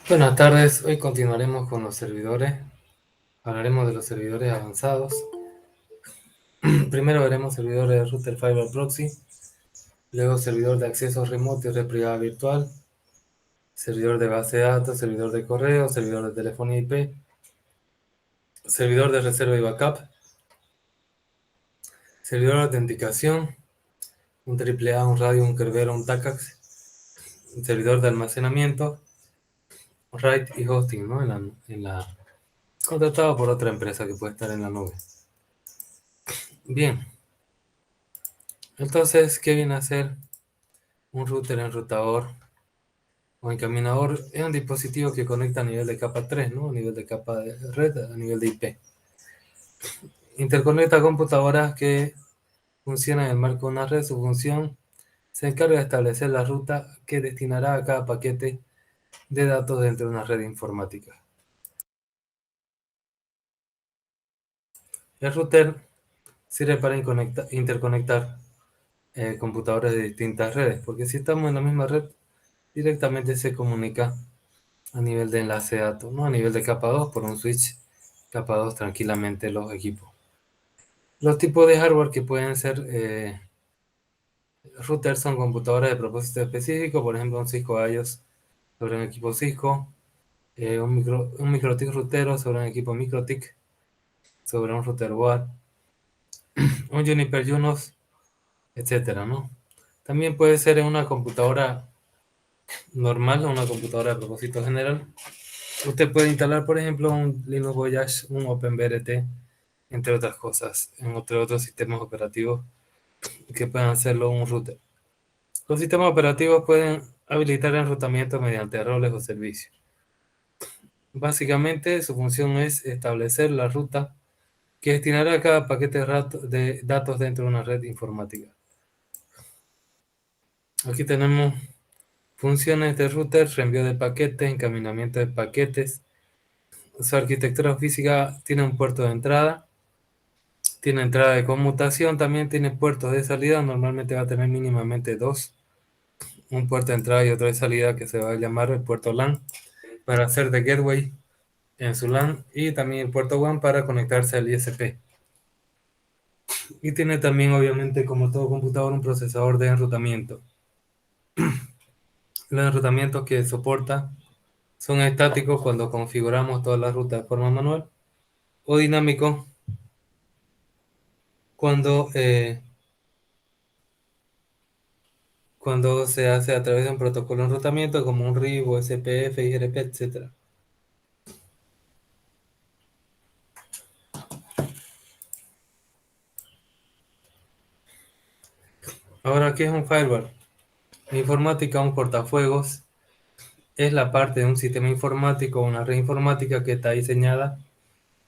Buenas tardes, hoy continuaremos con los servidores. Hablaremos de los servidores avanzados. Primero veremos servidores de router Fiber Proxy, luego servidor de acceso remoto y red privada virtual, servidor de base de datos, servidor de correo, servidor de telefonía IP, servidor de reserva y backup, servidor de autenticación, un AAA, un radio, un Kerberos, un TACAX, un servidor de almacenamiento, RAID y hosting, ¿no? Contratado por otra empresa que puede estar en la nube. Bien, entonces, ¿qué viene a hacer un router enrutador o encaminador? Es un dispositivo que conecta a nivel de capa 3, ¿no? A nivel de capa de red, a nivel de IP. Interconecta computadoras que funcionan en el marco de una red. Su función se encarga de establecer la ruta que destinará a cada paquete de datos dentro de una red informática. El router sirve para interconectar computadores de distintas redes, porque si estamos en la misma red, directamente se comunica a nivel de enlace de datos, ¿no? A nivel de capa 2 por un switch capa 2 tranquilamente los equipos. Los tipos de hardware que pueden ser routers son computadoras de propósito específico, por ejemplo un Cisco IOS sobre un equipo Cisco, un MikroTik routero sobre un equipo MikroTik, sobre un router board, un Juniper Junos, etcétera, ¿no? También puede ser en una computadora normal o una computadora de propósito general. Usted puede instalar, por ejemplo, un Linux Voyage, un OpenBRT, entre otras cosas, entre otros sistemas operativos que puedan hacerlo un router. Los sistemas operativos pueden habilitar enrutamiento mediante roles o servicios. Básicamente, su función es establecer la ruta que destinará cada paquete de datos dentro de una red informática. Aquí tenemos funciones de router, reenvío de paquetes, encaminamiento de paquetes. Su arquitectura física tiene un puerto de entrada, tiene entrada de conmutación, también tiene puertos de salida. Normalmente va a tener mínimamente dos, un puerto de entrada y otro de salida que se va a llamar el puerto LAN para hacer de gateway en su LAN, y también el puerto WAN para conectarse al ISP. Y tiene también, obviamente, como todo computador, un procesador de enrutamiento. Los enrutamientos que soporta son estáticos cuando configuramos toda la ruta de forma manual, o dinámicos cuando, cuando se hace a través de un protocolo de enrutamiento como un RIB o SPF, IRP, etc. Ahora, ¿qué es un firewall? En informática, un cortafuegos es la parte de un sistema informático o una red informática que está diseñada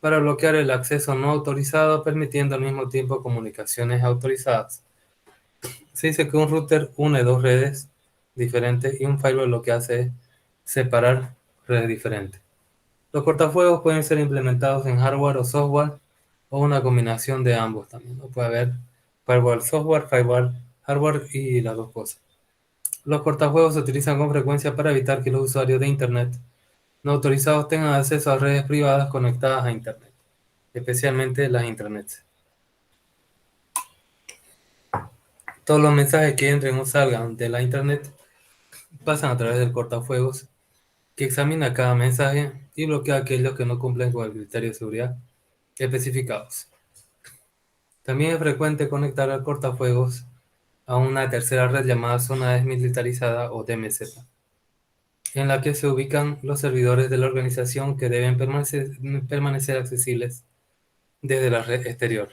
para bloquear el acceso no autorizado, permitiendo al mismo tiempo comunicaciones autorizadas. Se dice que un router une dos redes diferentes y un firewall lo que hace es separar redes diferentes. Los cortafuegos pueden ser implementados en hardware o software, o una combinación de ambos también, ¿no? Puede haber firewall software, firewall hardware y las dos cosas. Los cortafuegos se utilizan con frecuencia para evitar que los usuarios de Internet no autorizados tengan acceso a redes privadas conectadas a Internet, especialmente las intranets. Todos los mensajes que entren o salgan de la Internet pasan a través del cortafuegos, que examina cada mensaje y bloquea aquellos que no cumplen con el criterio de seguridad especificados. También es frecuente conectar al cortafuegos a una tercera red llamada zona desmilitarizada o DMZ, en la que se ubican los servidores de la organización que deben permanecer accesibles desde la red exterior.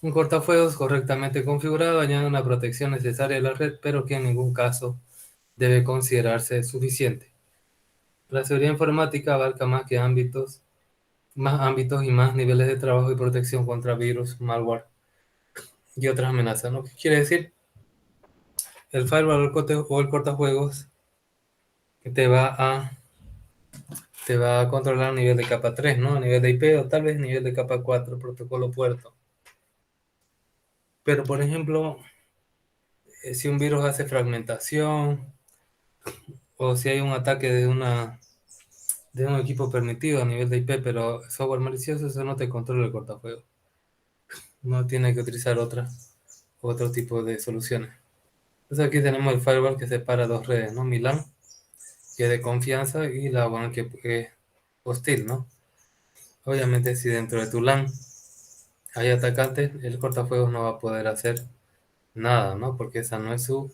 Un cortafuegos correctamente configurado añade una protección necesaria a la red, pero que en ningún caso debe considerarse suficiente. La seguridad informática abarca más ámbitos y más niveles de trabajo y protección contra virus, malware y otras amenazas, ¿no? ¿Qué quiere decir? El firewall o el cortafuegos te va a, te va a controlar a nivel de capa 3, ¿no? A nivel de IP, o tal vez a nivel de capa 4, protocolo puerto. Pero, por ejemplo, si un virus hace fragmentación o si hay un ataque de un equipo permitido a nivel de IP, pero software malicioso, eso no te controla el cortafuegos. No tiene que utilizar otro tipo de soluciones. Entonces aquí tenemos el firewall que separa dos redes, ¿no? Mi LAN, que es de confianza, y la WAN que es hostil, ¿no? Obviamente si dentro de tu LAN hay atacantes, el cortafuegos no va a poder hacer nada, ¿no? Porque esa no es su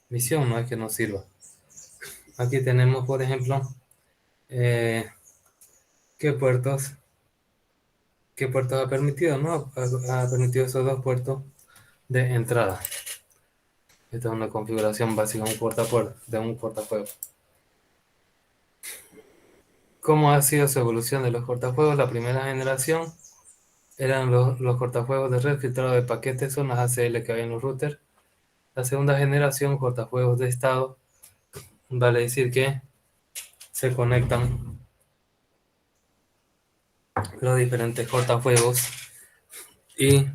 misión, no es que no sirva. Aquí tenemos, por ejemplo, eh, qué puertos, qué puertos ha permitido, ¿no? Ha permitido esos dos puertos de entrada. Esta es una configuración básica de un cortafuegos. ¿Cómo ha sido su evolución de los cortafuegos? La primera generación eran los cortafuegos de red filtrado de paquetes, son las ACL que hay en los routers. La segunda generación, cortafuegos de estado, vale decir que se conectan los diferentes cortafuegos y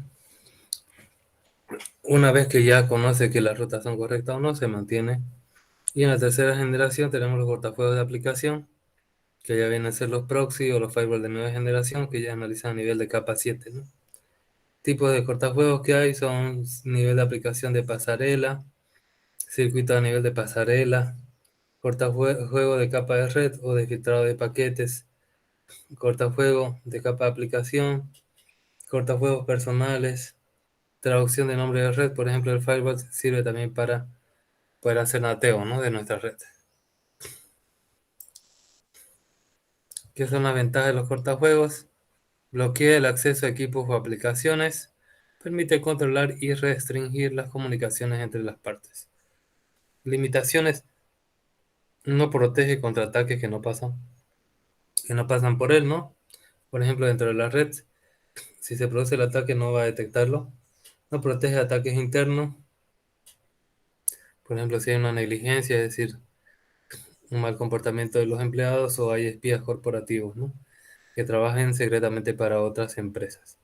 una vez que ya conoce que las rutas son correctas o no, se mantiene. Y en la tercera generación tenemos los cortafuegos de aplicación, que ya vienen a ser los proxy o los firewall de nueva generación, que ya analizan a nivel de capa 7, ¿no? Tipos de cortafuegos que hay son nivel de aplicación de pasarela, circuito a nivel de pasarela, cortafuego de capa de red o de filtrado de paquetes, cortafuego de capa de aplicación, cortafuegos personales, traducción de nombre de red. Por ejemplo, el firewall sirve también para poder hacer nateo, ¿no?, de nuestra red. ¿Qué son las ventajas de los cortafuegos? Bloquea el acceso a equipos o aplicaciones. Permite controlar y restringir las comunicaciones entre las partes. Limitaciones: no protege contra ataques que no pasan por él, ¿no? Por ejemplo, dentro de la red, si se produce el ataque no va a detectarlo. No protege ataques internos. Por ejemplo, si hay una negligencia, es decir, un mal comportamiento de los empleados, o hay espías corporativos, ¿no?, que trabajen secretamente para otras empresas.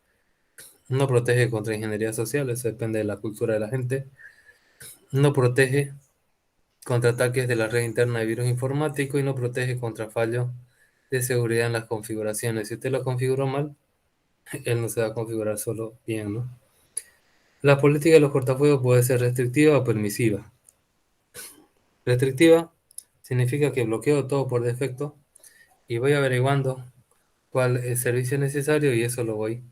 No protege contra ingeniería social, eso depende de la cultura de la gente. No protege contra ataques de la red interna de virus informático y no protege contra fallos de seguridad en las configuraciones. Si usted lo configuró mal, él no se va a configurar solo bien, ¿no? La política de los cortafuegos puede ser restrictiva o permisiva. Restrictiva significa que bloqueo todo por defecto y voy averiguando cuál es el servicio necesario y eso lo voy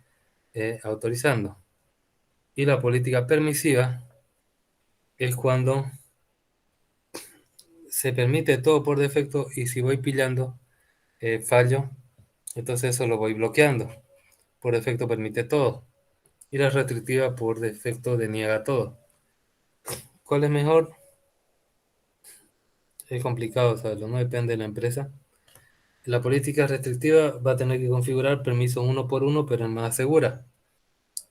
autorizando. Y la política permisiva es cuando se permite todo por defecto y si voy pillando fallo, entonces eso lo voy bloqueando. Por defecto permite todo. Y la restrictiva por defecto deniega todo. ¿Cuál es mejor? Es complicado saberlo, no depende de la empresa. La política restrictiva va a tener que configurar permisos uno por uno, pero es más segura.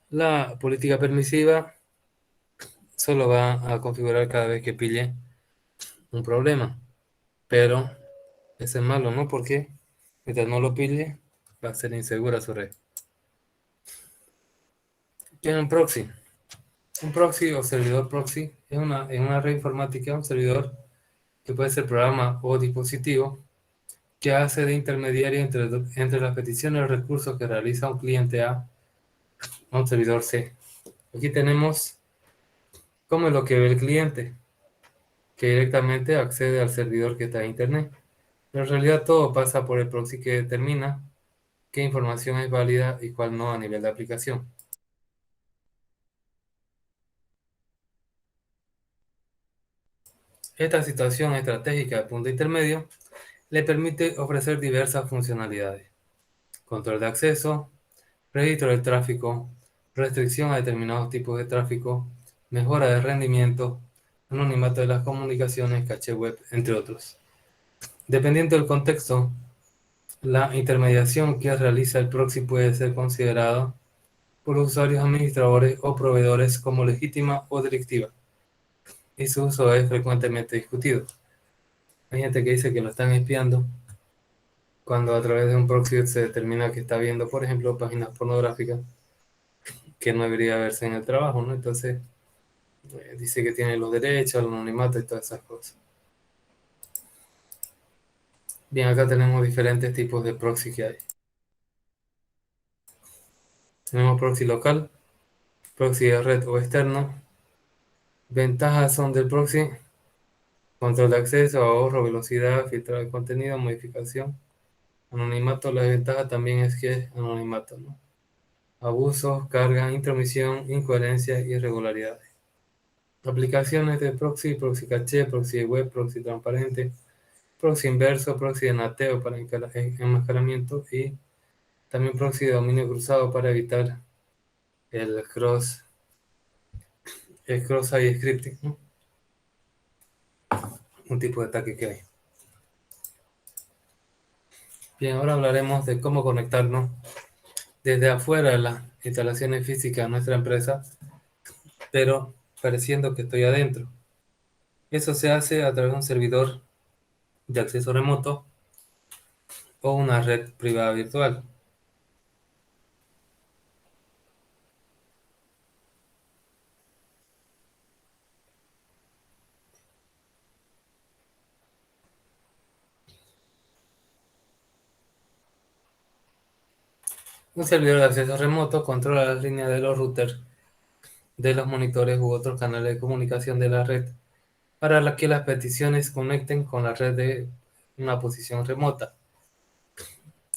La política permisiva solo va a configurar cada vez que pille un problema, pero eso es malo, ¿no? Porque mientras no lo pille, va a ser insegura su red. ¿Qué es un proxy? Un proxy o servidor proxy es en una red informática un servidor que puede ser programa o dispositivo que hace de intermediario entre las peticiones de recursos que realiza un cliente a un servidor C. Aquí tenemos cómo es lo que ve el cliente, que directamente accede al servidor que está en Internet. Pero en realidad todo pasa por el proxy que determina qué información es válida y cuál no a nivel de aplicación. Esta situación estratégica de punto intermedio le permite ofrecer diversas funcionalidades: control de acceso, registro del tráfico, restricción a determinados tipos de tráfico, mejora de rendimiento, anonimato de las comunicaciones, caché web, entre otros. Dependiendo del contexto, la intermediación que realiza el proxy puede ser considerada por los usuarios, administradores o proveedores como legítima o delictiva, y su uso es frecuentemente discutido. Hay gente que dice que lo están espiando cuando a través de un proxy se determina que está viendo, por ejemplo, páginas pornográficas que no debería verse en el trabajo, ¿no? Entonces dice que tiene los derechos, el anonimato y todas esas cosas. Bien, acá tenemos diferentes tipos de proxy que hay. Tenemos proxy local, proxy de red o externo. Ventajas son del proxy: control de acceso, ahorro, velocidad, filtrar el contenido, modificación, anonimato. La desventaja también es que es anonimato, ¿no? Abusos, carga, intromisión, incoherencia y irregularidades. Aplicaciones de proxy: proxy caché, proxy de web, proxy transparente, proxy inverso, proxy de nateo para enmascaramiento y también proxy de dominio cruzado para evitar el cross-site scripting, ¿no? Un tipo de ataque que hay. Bien, ahora hablaremos de cómo conectarnos desde afuera de las instalaciones físicas de nuestra empresa, pero pareciendo que estoy adentro. Eso se hace a través de un servidor de acceso remoto o una red privada virtual. Un servidor de acceso remoto controla las líneas de los routers, de los monitores u otros canales de comunicación de la red para que las peticiones conecten con la red de una posición remota.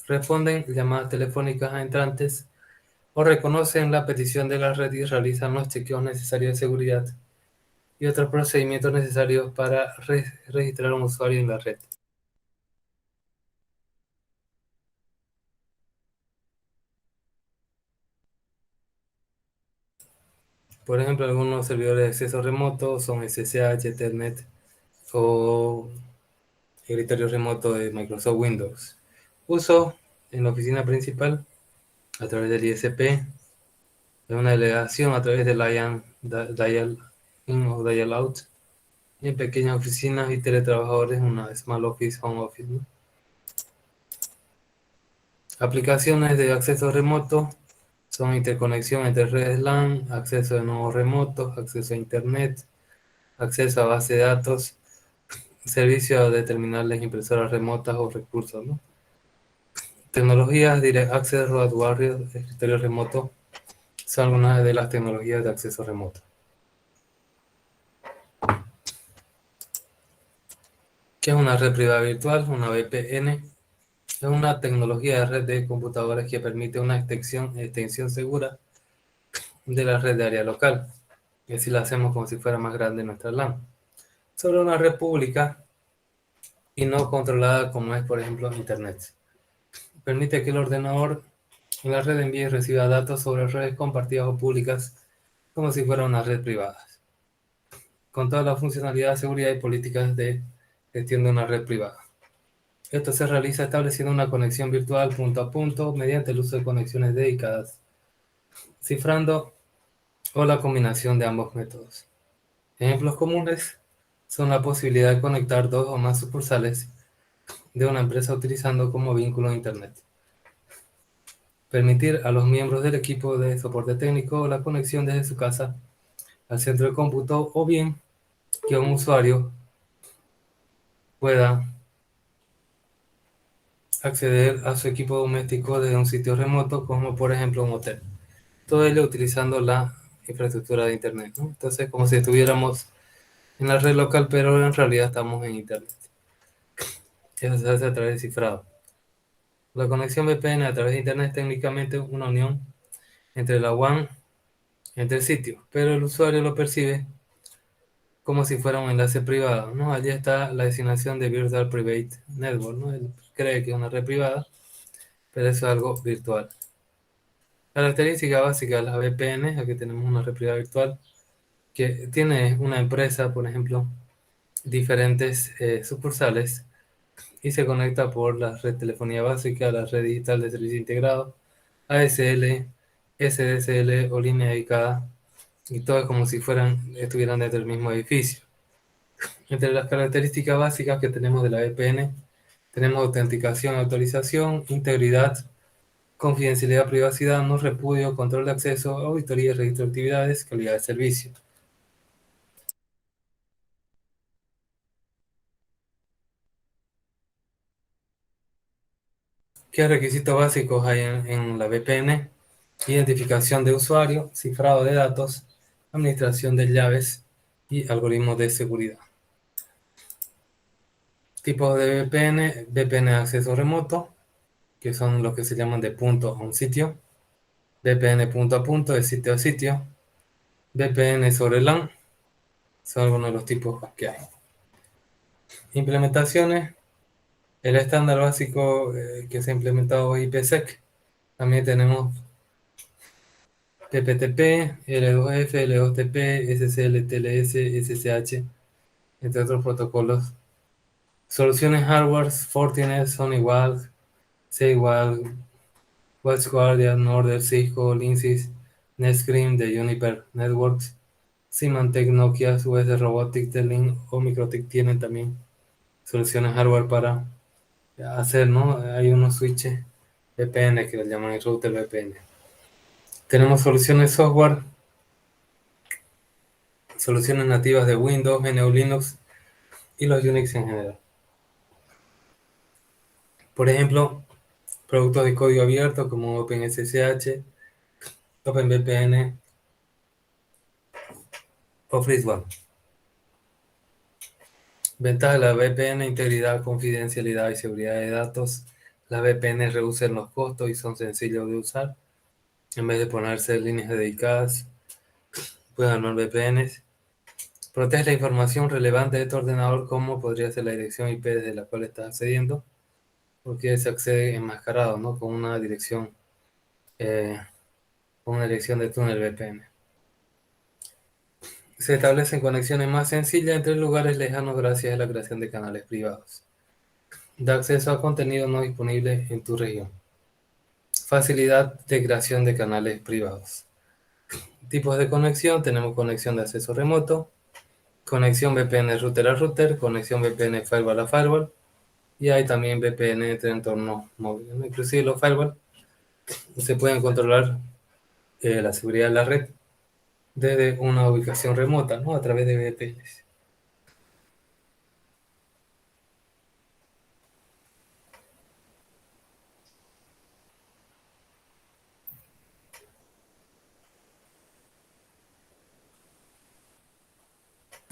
Responden llamadas telefónicas a entrantes o reconocen la petición de la red y realizan los chequeos necesarios de seguridad y otros procedimientos necesarios para registrar a un usuario en la red. Por ejemplo, algunos servidores de acceso remoto son SSH, Telnet o escritorio remoto de Microsoft Windows. Uso en la oficina principal a través del ISP, de una delegación a través del Dial-In o Dial-Out, y en pequeñas oficinas y teletrabajadores una Small Office, Home Office, ¿no? Aplicaciones de acceso remoto son interconexión entre redes LAN, acceso de nodos remotos, acceso a Internet, acceso a base de datos, servicio de terminales, impresoras remotas o recursos, ¿no? Tecnologías Direct Access, Road Warrior, escritorio remoto, son algunas de las tecnologías de acceso remoto. ¿Qué es una red privada virtual? Una VPN es una tecnología de red de computadores que permite una extensión segura de la red de área local. Y así la hacemos como si fuera más grande nuestra LAN. Sobre una red pública y no controlada como es, por ejemplo, Internet. Permite que el ordenador en la red envíe y reciba datos sobre redes compartidas o públicas como si fuera una red privada, con toda la funcionalidad, seguridad y políticas de gestión de una red privada. Esto se realiza estableciendo una conexión virtual punto a punto mediante el uso de conexiones dedicadas, cifrando o la combinación de ambos métodos. Ejemplos comunes son la posibilidad de conectar dos o más sucursales de una empresa utilizando como vínculo Internet. Permitir a los miembros del equipo de soporte técnico la conexión desde su casa al centro de cómputo, o bien que un usuario pueda acceder a su equipo doméstico desde un sitio remoto, como por ejemplo un hotel. Todo ello utilizando la infraestructura de Internet, ¿no? Entonces, como si estuviéramos en la red local, pero en realidad estamos en Internet. Eso se hace a través de cifrado. La conexión VPN a través de Internet es técnicamente una unión entre la WAN, entre sitios, pero el usuario lo percibe como si fuera un enlace privado, ¿no? Allí está la designación de Virtual Private Network, ¿no? Él cree que es una red privada, pero eso es algo virtual. Característica básica de las VPN: aquí tenemos una red privada virtual que tiene una empresa, por ejemplo, diferentes sucursales, y se conecta por la red telefonía básica, la red digital de servicio integrado, ASL, SDSL o línea dedicada, y todo como si estuvieran dentro del mismo edificio. Entre las características básicas que tenemos de la VPN, tenemos autenticación, autorización, integridad, confidencialidad, privacidad, no repudio, control de acceso, auditoría, registro de actividades, calidad de servicio. ¿Qué requisitos básicos hay en la VPN? Identificación de usuario, cifrado de datos, administración de llaves y algoritmos de seguridad. Tipos de VPN: VPN de acceso remoto, que son los que se llaman de punto a un sitio; VPN punto a punto, de sitio a sitio; VPN sobre LAN, son algunos de los tipos que hay. Implementaciones: el estándar básico que se ha implementado es IPsec. También tenemos TPTP, L2F, L2TP, SSL, TLS, SSH, entre otros protocolos. Soluciones hardware: Fortinet, SonyWall, SafeWall, WatchGuard, Norder, Cisco, Linksys, NetScreen de Juniper Networks, Symantec, Nokia, US Robotics, T-Link o MikroTik tienen también soluciones hardware para hacer, ¿no? Hay unos switches VPN que le llaman el router VPN. Tenemos soluciones software, soluciones nativas de Windows, GNU Linux y los Unix en general. Por ejemplo, productos de código abierto como OpenSSH, OpenVPN o FreeSWAP. Ventajas de la VPN: integridad, confidencialidad y seguridad de datos. Las VPN reducen los costos y son sencillos de usar. En vez de ponerse líneas dedicadas, pueden armar VPNs. Protege la información relevante de tu ordenador, como podría ser la dirección IP desde la cual estás accediendo, porque se accede enmascarado, ¿no? Eh, con una dirección de túnel VPN. Se establecen conexiones más sencillas entre lugares lejanos gracias a la creación de canales privados. Da acceso a contenido no disponible en tu región. Facilidad de creación de canales privados. Tipos de conexión: tenemos conexión de acceso remoto, conexión VPN router a router, conexión VPN firewall a firewall, y hay también VPN entre entornos móviles, ¿no? Inclusive los firewall se pueden controlar la seguridad de la red desde una ubicación remota, ¿no? A través de VPNs.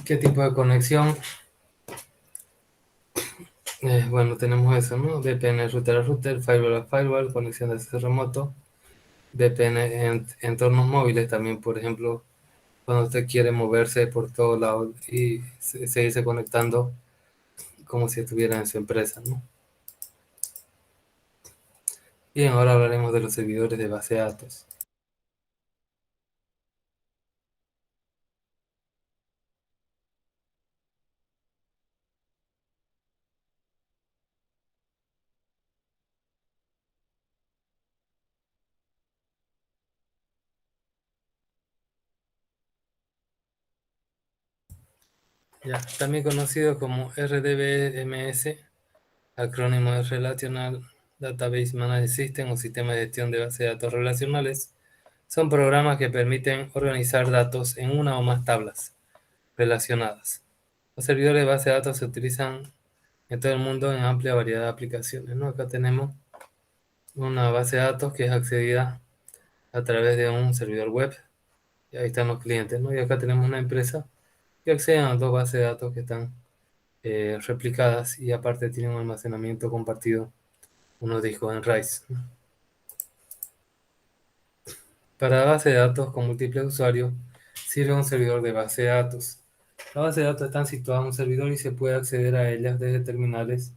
¿Qué tipo de conexión? Bueno, tenemos eso, ¿no? VPN router a router, firewall a firewall, conexión de acceso remoto, VPN en entornos móviles también, por ejemplo, cuando usted quiere moverse por todos lados y seguirse conectando como si estuviera en su empresa, ¿no? Bien, ahora hablaremos de los servidores de base de datos. Ya, también conocido como RDBMS, acrónimo de Relational Database Management System o sistema de gestión de bases de datos relacionales, son programas que permiten organizar datos en una o más tablas relacionadas. Los servidores de base de datos se utilizan en todo el mundo en amplia variedad de aplicaciones, ¿no? Acá tenemos una base de datos que es accedida a través de un servidor web, y ahí están los clientes, ¿no? Y acá tenemos una empresa que accede a dos bases de datos que están replicadas y aparte tienen un almacenamiento compartido, unos discos en RAID, ¿no? Para base de datos con múltiples usuarios, sirve un servidor de base de datos. Las bases de datos están situadas en un servidor y se puede acceder a ellas desde terminales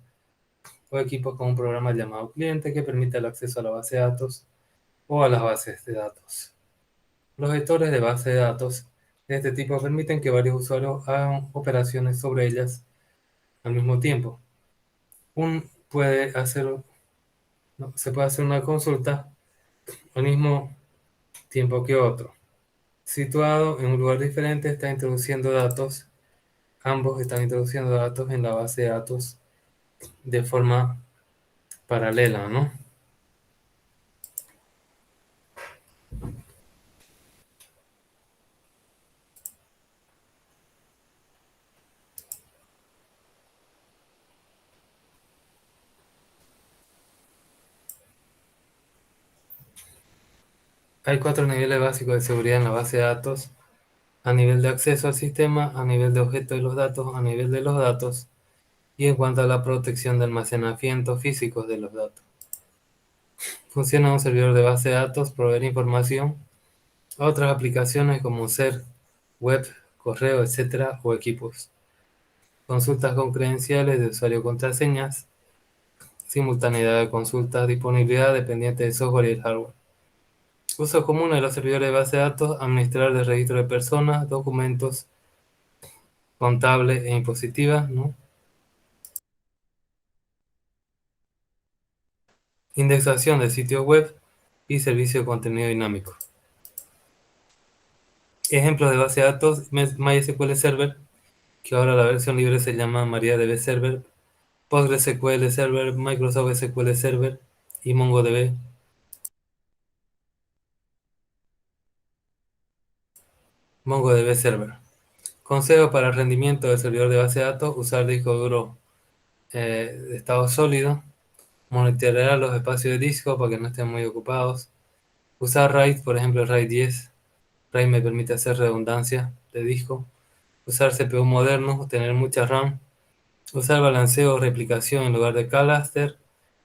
o equipos con un programa llamado cliente que permite el acceso a la base de datos o a las bases de datos. Los gestores de base de datos de este tipo permiten que varios usuarios hagan operaciones sobre ellas al mismo tiempo. Puede hacer, no, se puede hacer una consulta al mismo tiempo que otro. Situado en un lugar diferente, está introduciendo datos. Ambos están introduciendo datos en la base de datos de forma paralela, ¿no? Hay 4 niveles básicos de seguridad en la base de datos: a nivel de acceso al sistema, a nivel de objeto de los datos, a nivel de los datos, y en cuanto a la protección de almacenamiento físico de los datos. Funciona un servidor de base de datos, proveer información a otras aplicaciones como ser web, correo, etc. o equipos. Consultas con credenciales de usuario, contraseñas, simultaneidad de consultas, disponibilidad dependiente del software y el hardware. Uso común de los servidores de base de datos: administrar el registro de personas, documentos, contables e impositivas, ¿no? Indexación de sitios web y servicio de contenido dinámico. Ejemplos de base de datos: MySQL Server, que ahora la versión libre se llama MariaDB Server, PostgreSQL Server, Microsoft SQL Server y MongoDB. MongoDB Server. Consejo para el rendimiento del servidor de base de datos: usar disco duro de estado sólido, monitorear los espacios de disco para que no estén muy ocupados, usar RAID, por ejemplo RAID 10. RAID me permite hacer redundancia de disco, usar CPU modernos, tener mucha RAM, usar balanceo o replicación en lugar de cluster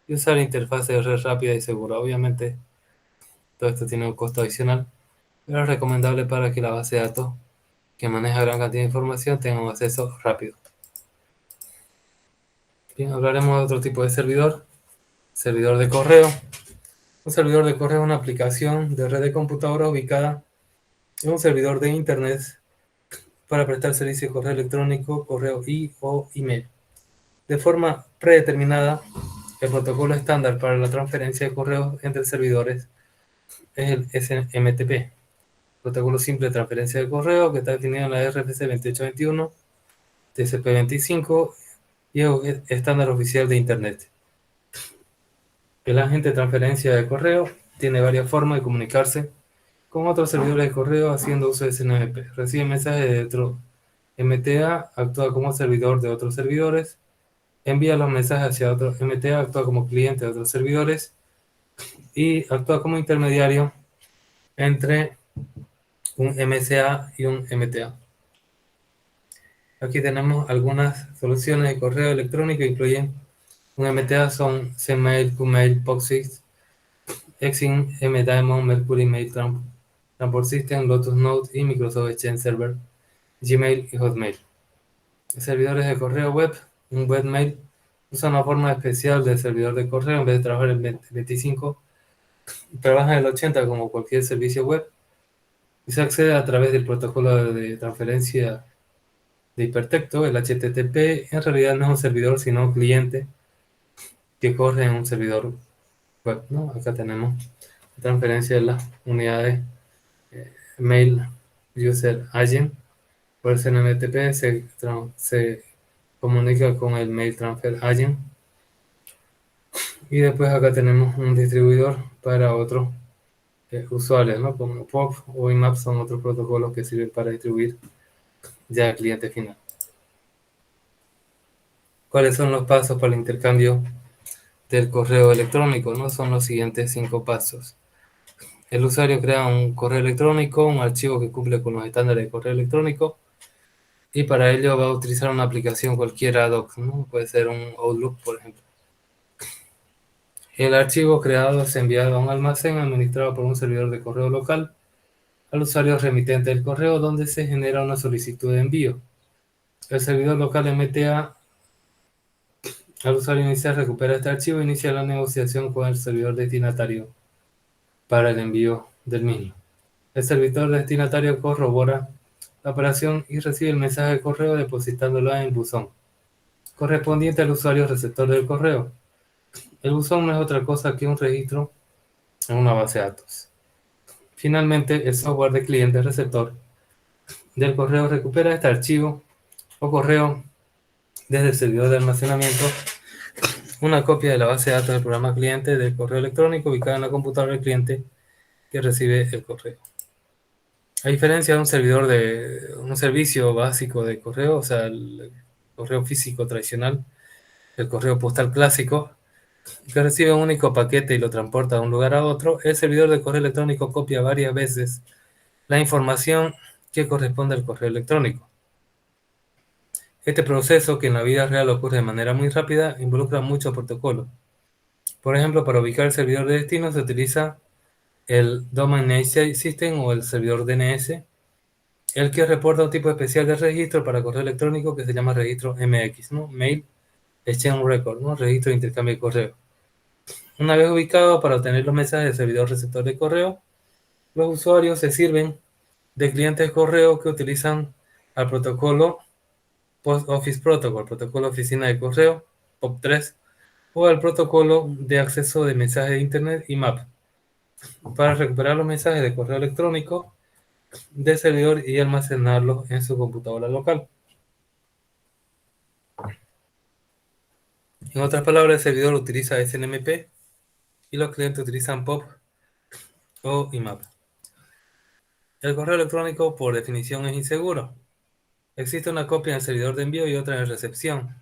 y usar interfaz de red rápida y segura. Obviamente todo esto tiene un costo adicional, pero es recomendable para que la base de datos, que maneja gran cantidad de información, tenga un acceso rápido. Bien, hablaremos de otro tipo de servidor: servidor de correo. Un servidor de correo es una aplicación de red de computadora ubicada en un servidor de internet para prestar servicio de correo electrónico, correo o email. De forma predeterminada, el protocolo estándar para la transferencia de correos entre servidores es el SMTP, protocolo simple de transferencia de correo, que está definido en la RFC 2821, TCP 25 y es estándar oficial de Internet. El agente de transferencia de correo tiene varias formas de comunicarse con otros servidores de correo haciendo uso de SNMP. Recibe mensajes de otro MTA, actúa como servidor de otros servidores, envía los mensajes hacia otro MTA, actúa como cliente de otros servidores y actúa como intermediario entre un MCA y un MTA. Aquí tenemos algunas soluciones de correo electrónico, incluyen un MTA, son Cmail, Qmail, POSIX, Exim, MDaemon, Mercury Mail Transport System, Lotus Notes y Microsoft Exchange Server, Gmail y Hotmail. Servidores de correo web: un webmail usa una forma especial de servidor de correo. En vez de trabajar en 25, trabaja en el 80 como cualquier servicio web y se accede a través del protocolo de transferencia de hipertexto, el HTTP. En realidad no es un servidor, sino un cliente que corre en un servidor web, ¿no? Acá tenemos la transferencia de las unidades Mail User Agent. Por SNMTP se comunica con el Mail Transfer Agent. Y después acá tenemos un distribuidor para otros usuarios, ¿no? Como POP o IMAP son otros protocolos que sirven para distribuir ya al cliente final. ¿Cuáles son los pasos para el intercambio del correo electrónico? ¿No? Son los siguientes 5 pasos. El usuario crea un correo electrónico, un archivo que cumple con los estándares de correo electrónico, y para ello va a utilizar una aplicación cualquiera ad hoc, ¿no? Puede ser un Outlook, por ejemplo. El archivo creado es enviado a un almacén administrado por un servidor de correo local al usuario remitente del correo, donde se genera una solicitud de envío. El servidor local MTA al usuario inicial recupera este archivo e inicia la negociación con el servidor destinatario para el envío del mismo. El servidor destinatario corrobora la operación y recibe el mensaje de correo depositándolo en el buzón correspondiente al usuario receptor del correo. El buzón no es otra cosa que un registro en una base de datos. Finalmente, el software de cliente receptor del correo recupera este archivo o correo desde el servidor de almacenamiento, una copia de la base de datos del programa cliente del correo electrónico ubicada en la computadora del cliente que recibe el correo. A diferencia de un servicio básico de correo, o sea, el correo físico tradicional, el correo postal clásico, que recibe un único paquete y lo transporta de un lugar a otro, el servidor de correo electrónico copia varias veces la información que corresponde al correo electrónico. Este proceso, que en la vida real ocurre de manera muy rápida, involucra muchos protocolos. Por ejemplo, para ubicar el servidor de destino se utiliza el Domain Name System o el servidor DNS, el que reporta un tipo especial de registro para correo electrónico que se llama registro MX, ¿no? Mail Exchange Record, ¿no? Registro de intercambio de correo. Una vez ubicado, para obtener los mensajes del servidor receptor de correo, los usuarios se sirven de clientes de correo que utilizan al protocolo Post Office Protocol, protocolo oficina de correo, POP3, o al protocolo de acceso de mensajes de Internet, IMAP, para recuperar los mensajes de correo electrónico del servidor y almacenarlos en su computadora local. En otras palabras, el servidor utiliza SNMP y los clientes utilizan POP o IMAP. El correo electrónico, por definición, es inseguro. Existe una copia en el servidor de envío y otra en recepción.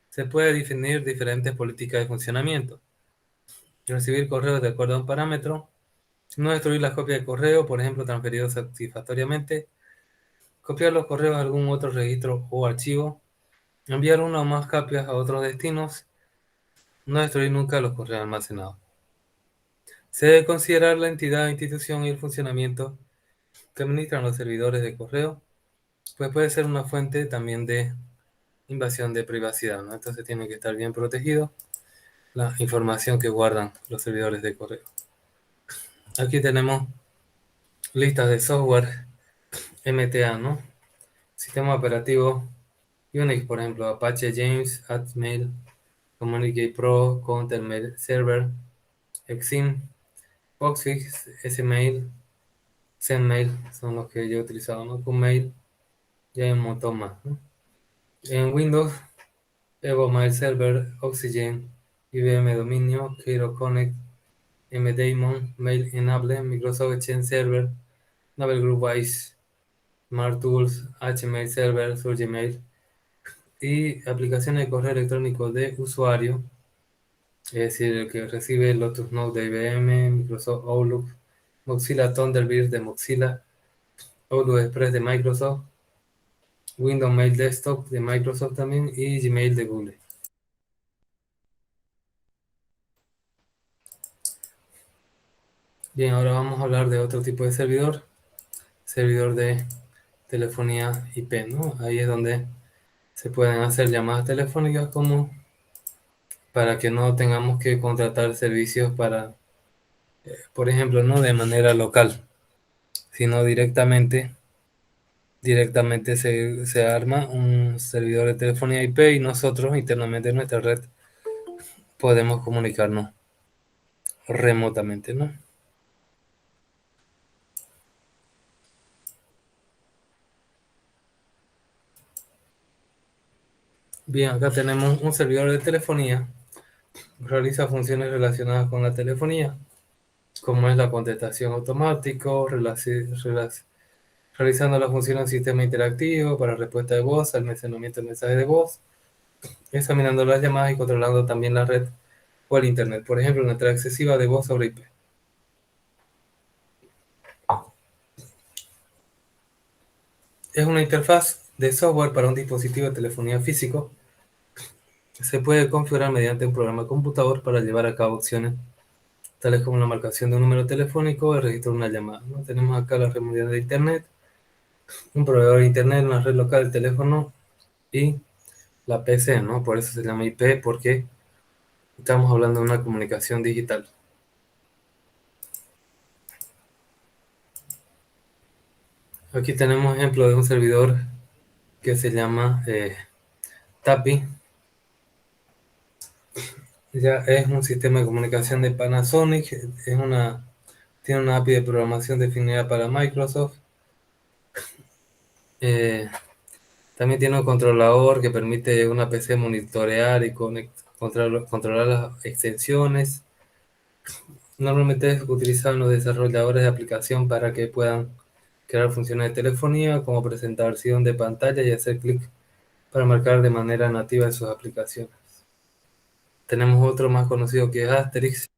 Se puede definir diferentes políticas de funcionamiento. Recibir correos de acuerdo a un parámetro. No destruir las copias de correo, por ejemplo, transferidos satisfactoriamente. Copiar los correos a algún otro registro o archivo. Enviar una o más copias a otros destinos. No destruir nunca los correos almacenados. Se debe considerar la entidad, institución y el funcionamiento que administran los servidores de correo, pues puede ser una fuente también de invasión de privacidad, ¿no? Entonces tiene que estar bien protegido la información que guardan los servidores de correo. Aquí tenemos listas de software MTA, ¿no? Sistema operativo Unix, por ejemplo, Apache James, Atmail, Communicate Pro, Countermail Server, Exim, Postfix, Smail, Zenmail, son los que yo he utilizado, ¿no? Qmail, y hay un montón más, ¿no? En Windows, Evo Mail Server, Oxygen, IBM Dominio, Hero Connect, MDaemon, Mail Enable, Microsoft Exchange Server, Navel Group Wise, Smart Tools, HMail Server, Surgemail y aplicaciones de correo electrónico de usuario, es decir, el que recibe Lotus Note de IBM, Microsoft Outlook, Mozilla Thunderbird de Mozilla, Outlook Express de Microsoft, Windows Mail Desktop de Microsoft también y Gmail de Google. Bien, ahora vamos a hablar de otro tipo de servidor de telefonía IP, ¿no? Ahí es donde se pueden hacer llamadas telefónicas como para que no tengamos que contratar servicios para, por ejemplo, no de manera local, sino directamente se arma un servidor de telefonía IP y nosotros internamente en nuestra red podemos comunicarnos remotamente, ¿no? Bien, acá tenemos un servidor de telefonía, realiza funciones relacionadas con la telefonía, como es la contestación automática, realizando la función del sistema interactivo para respuesta de voz, almacenamiento de mensajes de voz, examinando las llamadas y controlando también la red o el Internet, por ejemplo, una entrada excesiva de voz sobre IP. Es una interfaz de software para un dispositivo de telefonía físico. Se puede configurar mediante un programa de computador para llevar a cabo acciones tales como la marcación de un número telefónico o el registro de una llamada, ¿no? Tenemos acá la remoción de Internet, un proveedor de Internet, una red local de teléfono y la PC, ¿no? Por eso se llama IP, porque estamos hablando de una comunicación digital. Aquí tenemos ejemplo de un servidor que se llama TAPI. Ya es un sistema de comunicación de Panasonic, tiene una API de programación definida para Microsoft. Eh, También tiene un controlador que permite una PC monitorear y controlar las extensiones. Normalmente es utilizado en los desarrolladores de aplicación para que puedan crear funciones de telefonía como presentación de pantalla y hacer clic para marcar de manera nativa en sus aplicaciones. Tenemos otro más conocido que es Asterix.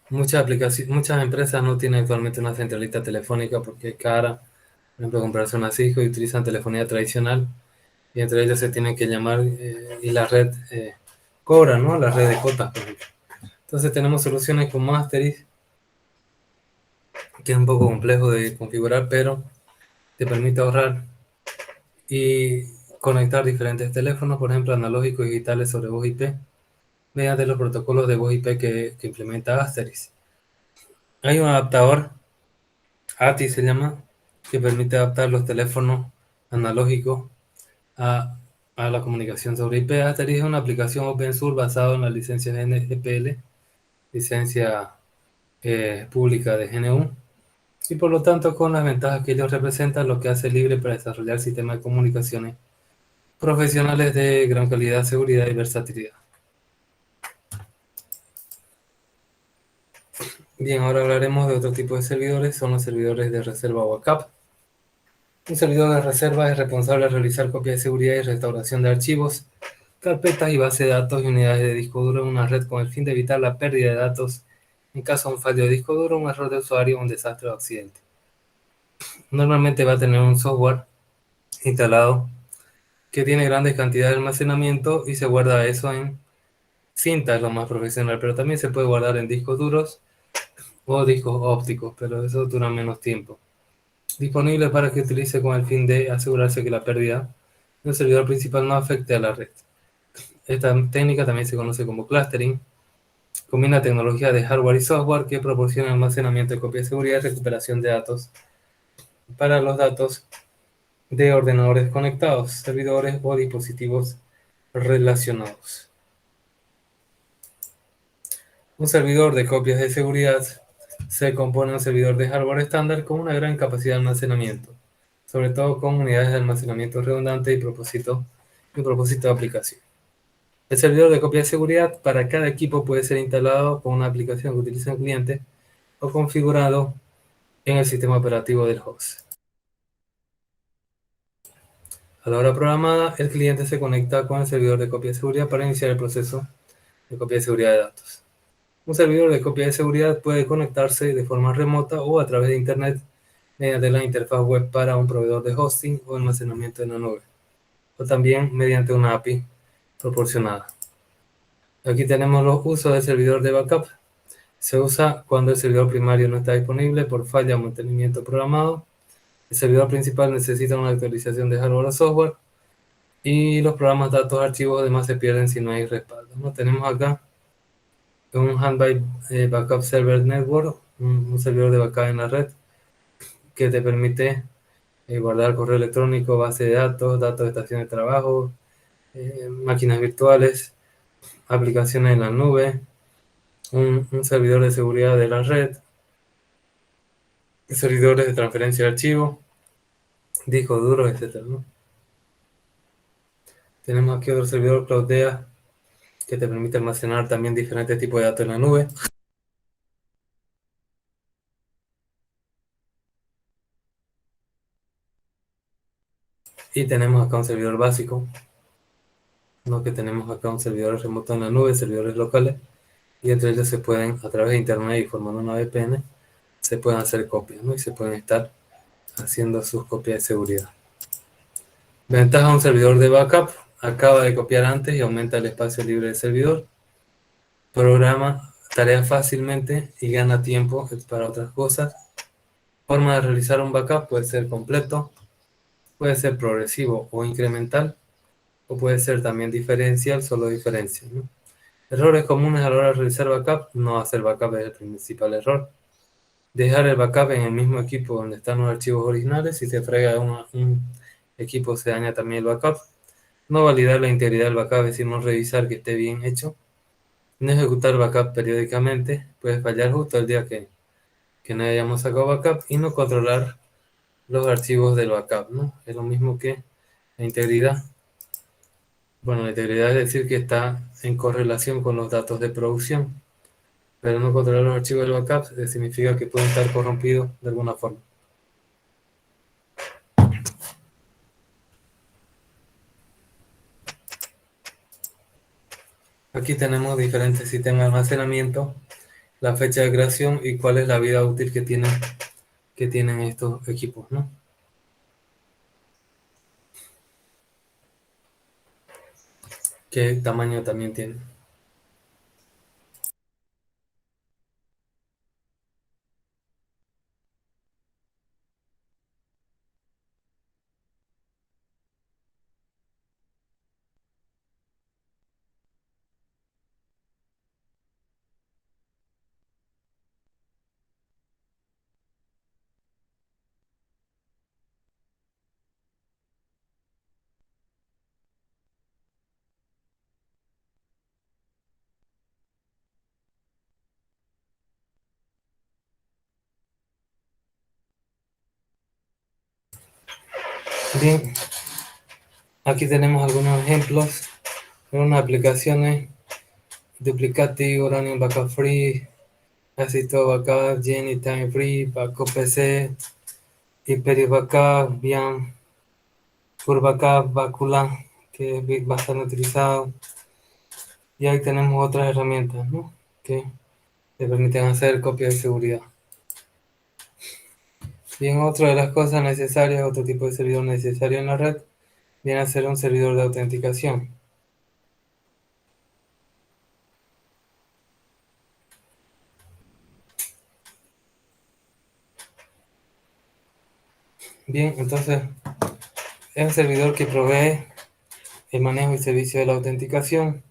Muchas empresas no tienen actualmente una centralita telefónica porque es cara. Por ejemplo, comprarse una Cisco y utilizan telefonía tradicional y entre ellos se tienen que llamar y la red cobra, ¿no? La red de cotas, por ejemplo. Entonces tenemos soluciones como Asterix, que es un poco complejo de configurar, pero te permite ahorrar y conectar diferentes teléfonos, por ejemplo, analógicos y digitales sobre voz IP, mediante los protocolos de voz IP que implementa Asterix. Hay un adaptador, ATI se llama, que permite adaptar los teléfonos analógicos a, a la comunicación sobre IP. Asterix es una aplicación open source basada en la licencia GNGPL, licencia pública de GNU, y por lo tanto con las ventajas que ellos representan, lo que hace libre para desarrollar sistemas de comunicaciones profesionales de gran calidad, seguridad y versatilidad. Bien, ahora hablaremos de otro tipo de servidores, son los servidores de reserva o backup. Un servidor de reserva es responsable de realizar copias de seguridad y restauración de archivos, carpetas y bases de datos y unidades de disco duro en una red con el fin de evitar la pérdida de datos en caso de un fallo de disco duro, un error de usuario, un desastre o accidente. Normalmente va a tener un software instalado que tiene grandes cantidades de almacenamiento y se guarda eso en cinta, es lo más profesional, pero también se puede guardar en discos duros o discos ópticos, pero eso dura menos tiempo. Disponible para que utilice con el fin de asegurarse que la pérdida del servidor principal no afecte a la red. Esta técnica también se conoce como clustering. Combina tecnología de hardware y software que proporciona almacenamiento de copia de seguridad y recuperación de datos para los datos de ordenadores conectados, servidores o dispositivos relacionados. Un servidor de copias de seguridad se compone de un servidor de hardware estándar con una gran capacidad de almacenamiento, sobre todo con unidades de almacenamiento redundante y propósito de aplicación. El servidor de copia de seguridad para cada equipo puede ser instalado con una aplicación que utiliza el cliente o configurado en el sistema operativo del host. A la hora programada, el cliente se conecta con el servidor de copia de seguridad para iniciar el proceso de copia de seguridad de datos. Un servidor de copia de seguridad puede conectarse de forma remota o a través de Internet mediante la interfaz web para un proveedor de hosting o almacenamiento en la nube, o también mediante una API proporcionada. Aquí tenemos los usos del servidor de backup. Se usa cuando el servidor primario no está disponible por falla o mantenimiento programado. El servidor principal necesita una actualización de hardware o software. Y los programas, datos, archivos además se pierden si no hay respaldo, ¿no? Tenemos acá un Handby Backup Server Network, un servidor de backup en la red que te permite guardar correo electrónico, base de datos, datos de estación de trabajo, máquinas virtuales, aplicaciones en la nube, un servidor de seguridad de la red, servidores de transferencia de archivos, discos duros, etcétera, ¿no? Tenemos aquí otro servidor Cloudea que te permite almacenar también diferentes tipos de datos en la nube. Y tenemos acá un servidor básico, ¿no? Que tenemos acá un servidor remoto en la nube, servidores locales, y entre ellos se pueden, a través de internet y formando una VPN, se pueden hacer copias, ¿no? Y se pueden estar haciendo sus copias de seguridad. Ventaja de un servidor de backup: acaba de copiar antes y aumenta el espacio libre del servidor. Programa tareas fácilmente y gana tiempo para otras cosas. Forma de realizar un backup: puede ser completo, puede ser progresivo o incremental, o puede ser también diferencial, solo diferencia, ¿no? Errores comunes a la hora de realizar backup: no hacer backup es el principal error. Dejar el backup en el mismo equipo donde están los archivos originales. Si se frega un equipo, se daña también el backup. No validar la integridad del backup, es decir, no revisar que esté bien hecho. No ejecutar backup periódicamente, puede fallar justo el día que no hayamos sacado backup. Y no controlar los archivos del backup, ¿no? Es lo mismo que la integridad. Bueno, la integridad es decir que está en correlación con los datos de producción, pero no controlar los archivos del backup significa que pueden estar corrompidos de alguna forma. Aquí tenemos diferentes sistemas de almacenamiento, la fecha de creación y cuál es la vida útil que tienen estos equipos, ¿no? ¿Qué tamaño también tienen? Bien, aquí tenemos algunos ejemplos de unas aplicaciones: Duplicate, Uranium Backup Free, Acito Backup, Jenny Time Free, Backup PC, Hyperion Backup, Bian, Full Backup, Bacula, que es bastante utilizado. Y ahí tenemos otras herramientas, ¿no?, que te permiten hacer copias de seguridad. Bien, otra de las cosas necesarias, otro tipo de servidor necesario en la red, viene a ser un servidor de autenticación. Bien, entonces es un servidor que provee el manejo y servicio de la autenticación.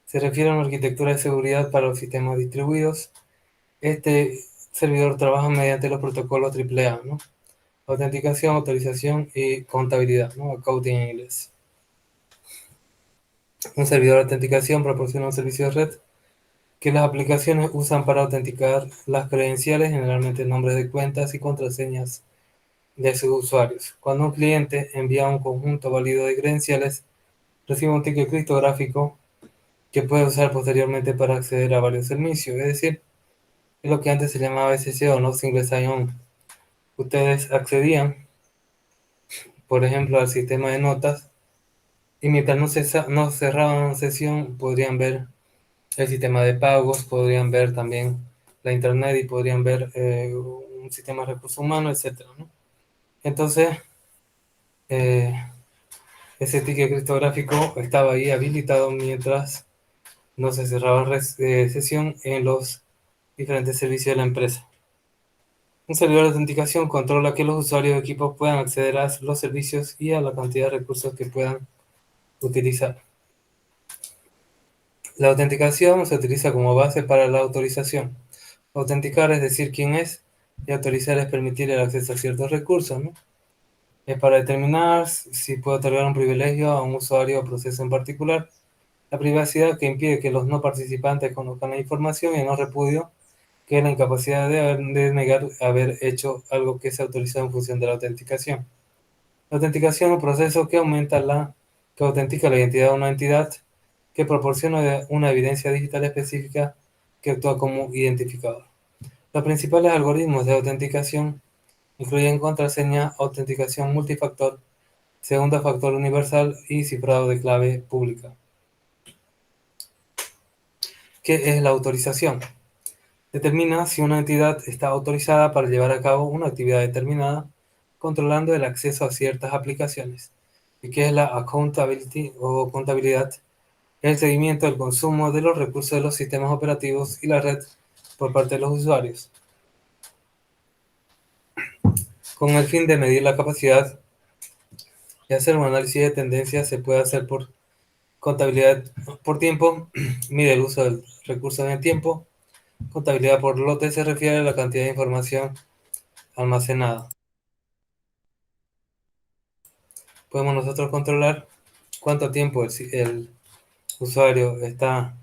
Se refiere a una arquitectura de seguridad para los sistemas distribuidos. Este servidor trabaja mediante los protocolos AAA, ¿no? Autenticación, autorización y contabilidad, ¿no? Accounting en inglés. Un servidor de autenticación proporciona un servicio de red que las aplicaciones usan para autenticar las credenciales, generalmente nombres de cuentas y contraseñas de sus usuarios. Cuando un cliente envía un conjunto válido de credenciales, recibe un ticket criptográfico que puede usar posteriormente para acceder a varios servicios, es decir, es lo que antes se llamaba SSO, no Single Sign-On. Ustedes accedían, por ejemplo, al sistema de notas y mientras no cerraban sesión podrían ver el sistema de pagos, podrían ver también la internet y podrían ver un sistema de recursos humanos, etcétera, ¿no? Entonces, eh, ese ticket criptográfico estaba ahí habilitado mientras no se cerraba sesión en los diferentes servicios de la empresa. Un servidor de autenticación controla que los usuarios de equipos puedan acceder a los servicios y a la cantidad de recursos que puedan utilizar. La autenticación se utiliza como base para la autorización. Autenticar es decir quién es, y autorizar es permitir el acceso a ciertos recursos, ¿no? Es para determinar si puede otorgar un privilegio a un usuario o proceso en particular. La privacidad, que impide que los no participantes conozcan la información, y el no repudio, que es la incapacidad de negar haber hecho algo que se autorizó en función de la autenticación. La autenticación es un proceso que autentica la identidad de una entidad, que proporciona una evidencia digital específica que actúa como identificador. Los principales algoritmos de autenticación incluyen contraseña, autenticación multifactor, segundo factor universal y cifrado de clave pública. ¿Qué es la autorización? Determina si una entidad está autorizada para llevar a cabo una actividad determinada, controlando el acceso a ciertas aplicaciones. ¿Y qué es la accountability o contabilidad? El seguimiento del consumo de los recursos de los sistemas operativos y la red por parte de los usuarios, con el fin de medir la capacidad y hacer un análisis de tendencias. Se puede hacer por contabilidad por tiempo, mide el uso del recurso en el tiempo. Contabilidad por lote se refiere a la cantidad de información almacenada. Podemos nosotros controlar cuánto tiempo el usuario está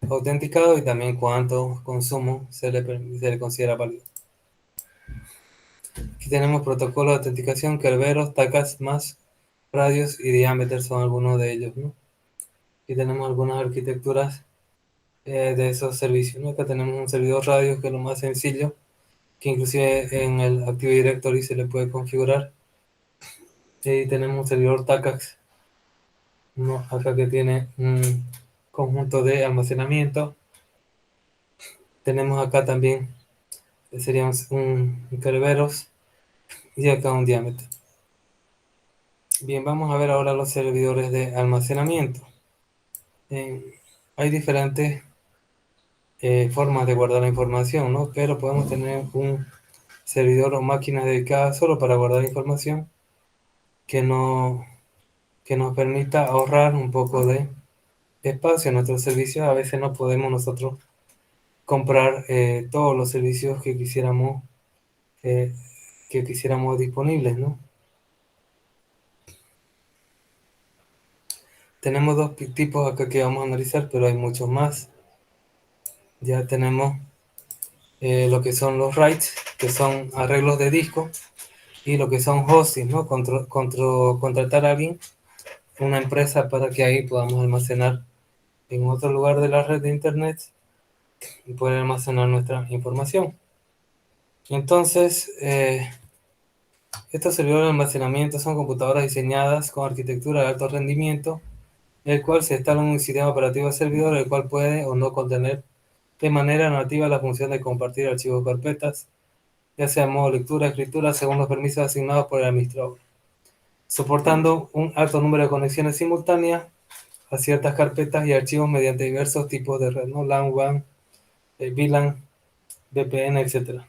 autenticado y también cuánto consumo se le considera válido. Aquí tenemos protocolos de autenticación: Kerberos, TACACS, MAS, radios y Diameter son algunos de ellos, ¿no? Aquí tenemos algunas arquitecturas de esos servicios, ¿no? Acá tenemos un servidor radio, que es lo más sencillo, que inclusive en el Active Directory se le puede configurar. Y tenemos un servidor TACACS, ¿no? Acá que tiene conjunto de almacenamiento. Tenemos acá también, sería un Kerberos y acá un diámetro. Bien, vamos a ver ahora los servidores de almacenamiento. Hay diferentes formas de guardar la información, ¿no? Pero podemos tener un servidor o máquina dedicada solo para guardar información que, no, que nos permita ahorrar un poco de espacio en nuestros servicios. A veces no podemos nosotros comprar todos los servicios eh, que quisiéramos disponibles, ¿no? Tenemos dos tipos acá que vamos a analizar, pero hay muchos más. Ya tenemos lo que son los writes, que son arreglos de disco, y lo que son hosting, ¿no? Contratar a alguien, una empresa, para que ahí podamos almacenar en otro lugar de la red de internet y poder almacenar nuestra información. Entonces, estos servidores de almacenamiento son computadoras diseñadas con arquitectura de alto rendimiento, el cual se instala en un sistema operativo de servidor, el cual puede o no contener de manera nativa la función de compartir archivos o carpetas, ya sea en modo lectura, escritura, según los permisos asignados por el administrador, soportando un alto número de conexiones simultáneas a ciertas carpetas y archivos mediante diversos tipos de red, ¿no? LAN, WAN, VLAN, VPN, etc.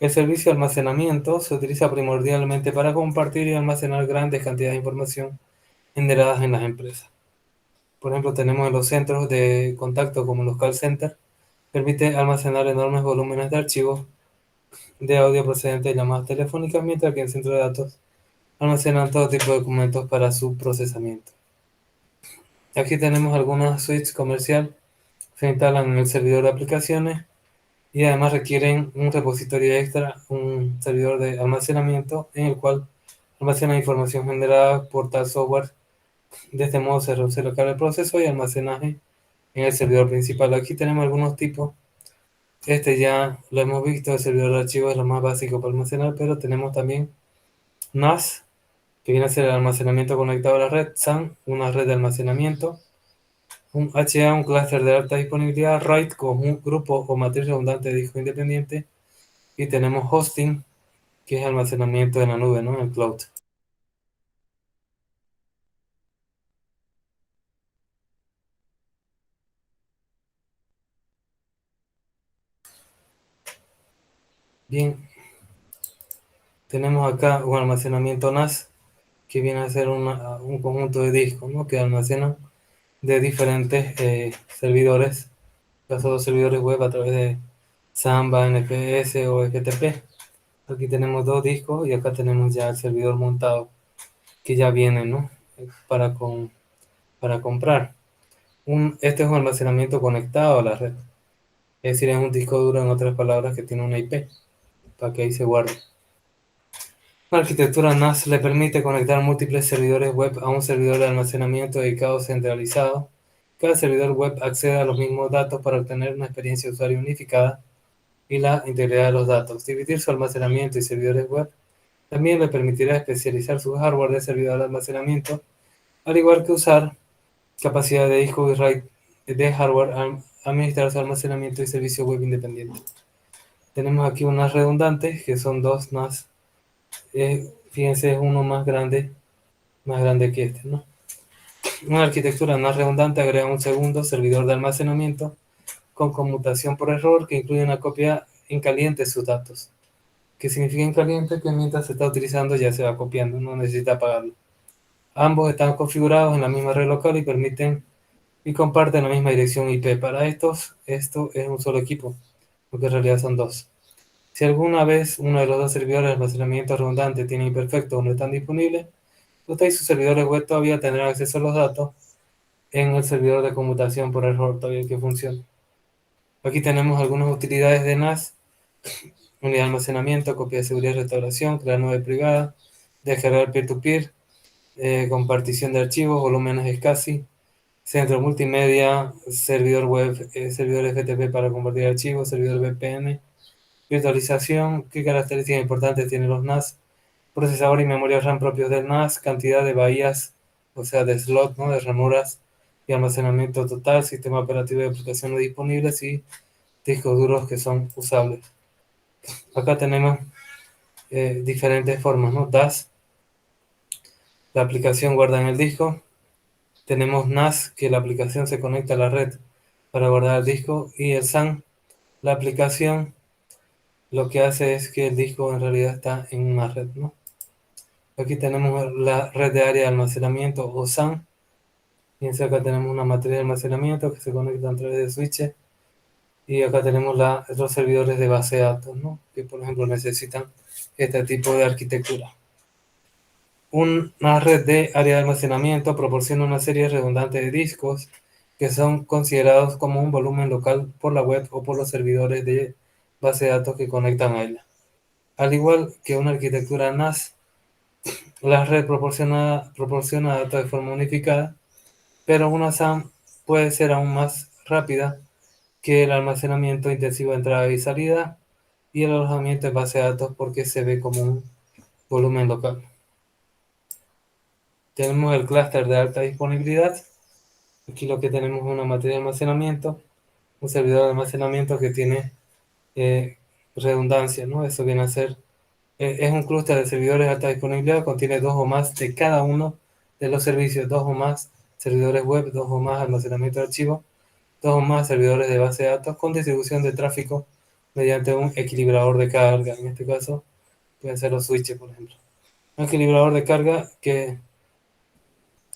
El servicio de almacenamiento se utiliza primordialmente para compartir y almacenar grandes cantidades de información generadas en las empresas. Por ejemplo, tenemos en los centros de contacto como los call centers, permite almacenar enormes volúmenes de archivos de audio procedentes de llamadas telefónicas, mientras que en centros de datos almacenan todo tipo de documentos para su procesamiento. Aquí tenemos algunas suites comercial, se instalan en el servidor de aplicaciones y además requieren un repositorio extra, un servidor de almacenamiento en el cual almacena información generada por tal software. De este modo se reduce la carga de proceso y almacenaje en el servidor principal. Aquí tenemos algunos tipos. Este ya lo hemos visto, el servidor de archivos es lo más básico para almacenar, pero tenemos también NAS, que viene a ser el almacenamiento conectado a la red, SAN, una red de almacenamiento, un HA, un clúster de alta disponibilidad, RAID, con un grupo o matriz redundante de disco independiente, y tenemos hosting, que es almacenamiento en la nube, ¿no? En el cloud. Bien, tenemos acá un almacenamiento NAS, que viene a ser un conjunto de discos, ¿no? Que almacenan de diferentes servidores, los servidores web a través de Samba, NFS o FTP. Aquí tenemos dos discos y acá tenemos ya el servidor montado, que ya viene, ¿no? Para, para comprar. Este es un almacenamiento conectado a la red. Es decir, es un disco duro, en otras palabras, que tiene una IP para que ahí se guarde. La arquitectura NAS le permite conectar múltiples servidores web a un servidor de almacenamiento dedicado centralizado. Cada servidor web accede a los mismos datos para obtener una experiencia de usuario unificada y la integridad de los datos. Dividir su almacenamiento y servidores web también le permitirá especializar su hardware de servidor de almacenamiento, al igual que usar capacidad de disco y RAID de hardware, administrar su almacenamiento y servicio web independiente. Tenemos aquí unas redundantes, que son dos NAS. Fíjense, es uno más grande que este, ¿no? Una arquitectura NAS redundante agrega un segundo servidor de almacenamiento con conmutación por error, que incluye una copia en caliente de sus datos. ¿Qué significa en caliente? Que mientras se está utilizando ya se va copiando, no necesita apagarlo. Ambos están configurados en la misma red local y comparten la misma dirección IP. Para esto es un solo equipo, porque en realidad son dos. Si alguna vez uno de los dos servidores de almacenamiento redundante tiene imperfectos o no están disponibles, usted y sus servidores web todavía tendrán acceso a los datos en el servidor de conmutación por error todavía que funciona. Aquí tenemos algunas utilidades de NAS: unidad de almacenamiento, copia de seguridad y restauración, crear nube privada, descargar peer-to-peer, compartición de archivos, volúmenes SCSI, centro multimedia, servidor web, servidor FTP para compartir archivos, servidor VPN, virtualización. ¿Qué características importantes tienen los NAS? Procesador y memoria RAM propios del NAS, cantidad de bahías, o sea, de slot, ¿no? De ranuras y almacenamiento total, sistema operativo de aplicaciones disponibles y discos duros que son usables. Acá tenemos diferentes formas, ¿no? DAS, la aplicación guarda en el disco. Tenemos NAS, que la aplicación se conecta a la red para guardar el disco. Y el SAN, la aplicación lo que hace es que el disco en realidad está en una red, ¿no? Aquí tenemos la red de área de almacenamiento o SAN. Fíjense, acá tenemos una matriz de almacenamiento que se conecta a través de switches. Y acá tenemos los servidores de base de datos, ¿no? Que por ejemplo necesitan este tipo de arquitectura. Una red de área de almacenamiento proporciona una serie redundante de discos que son considerados como un volumen local por la web o por los servidores de base de datos que conectan a ella. Al igual que una arquitectura NAS, la red proporciona datos de forma unificada, pero una SAN puede ser aún más rápida que el almacenamiento intensivo de entrada y salida y el alojamiento de base de datos porque se ve como un volumen local. Tenemos el clúster de alta disponibilidad. Aquí lo que tenemos es una matriz de almacenamiento, un servidor de almacenamiento que tiene redundancia, ¿no? Eso viene a ser, es un clúster de servidores de alta disponibilidad, contiene dos o más de cada uno de los servicios, dos o más servidores web, dos o más almacenamiento de archivos, dos o más servidores de base de datos con distribución de tráfico mediante un equilibrador de carga. En este caso, pueden ser los switches, por ejemplo. Un equilibrador de carga que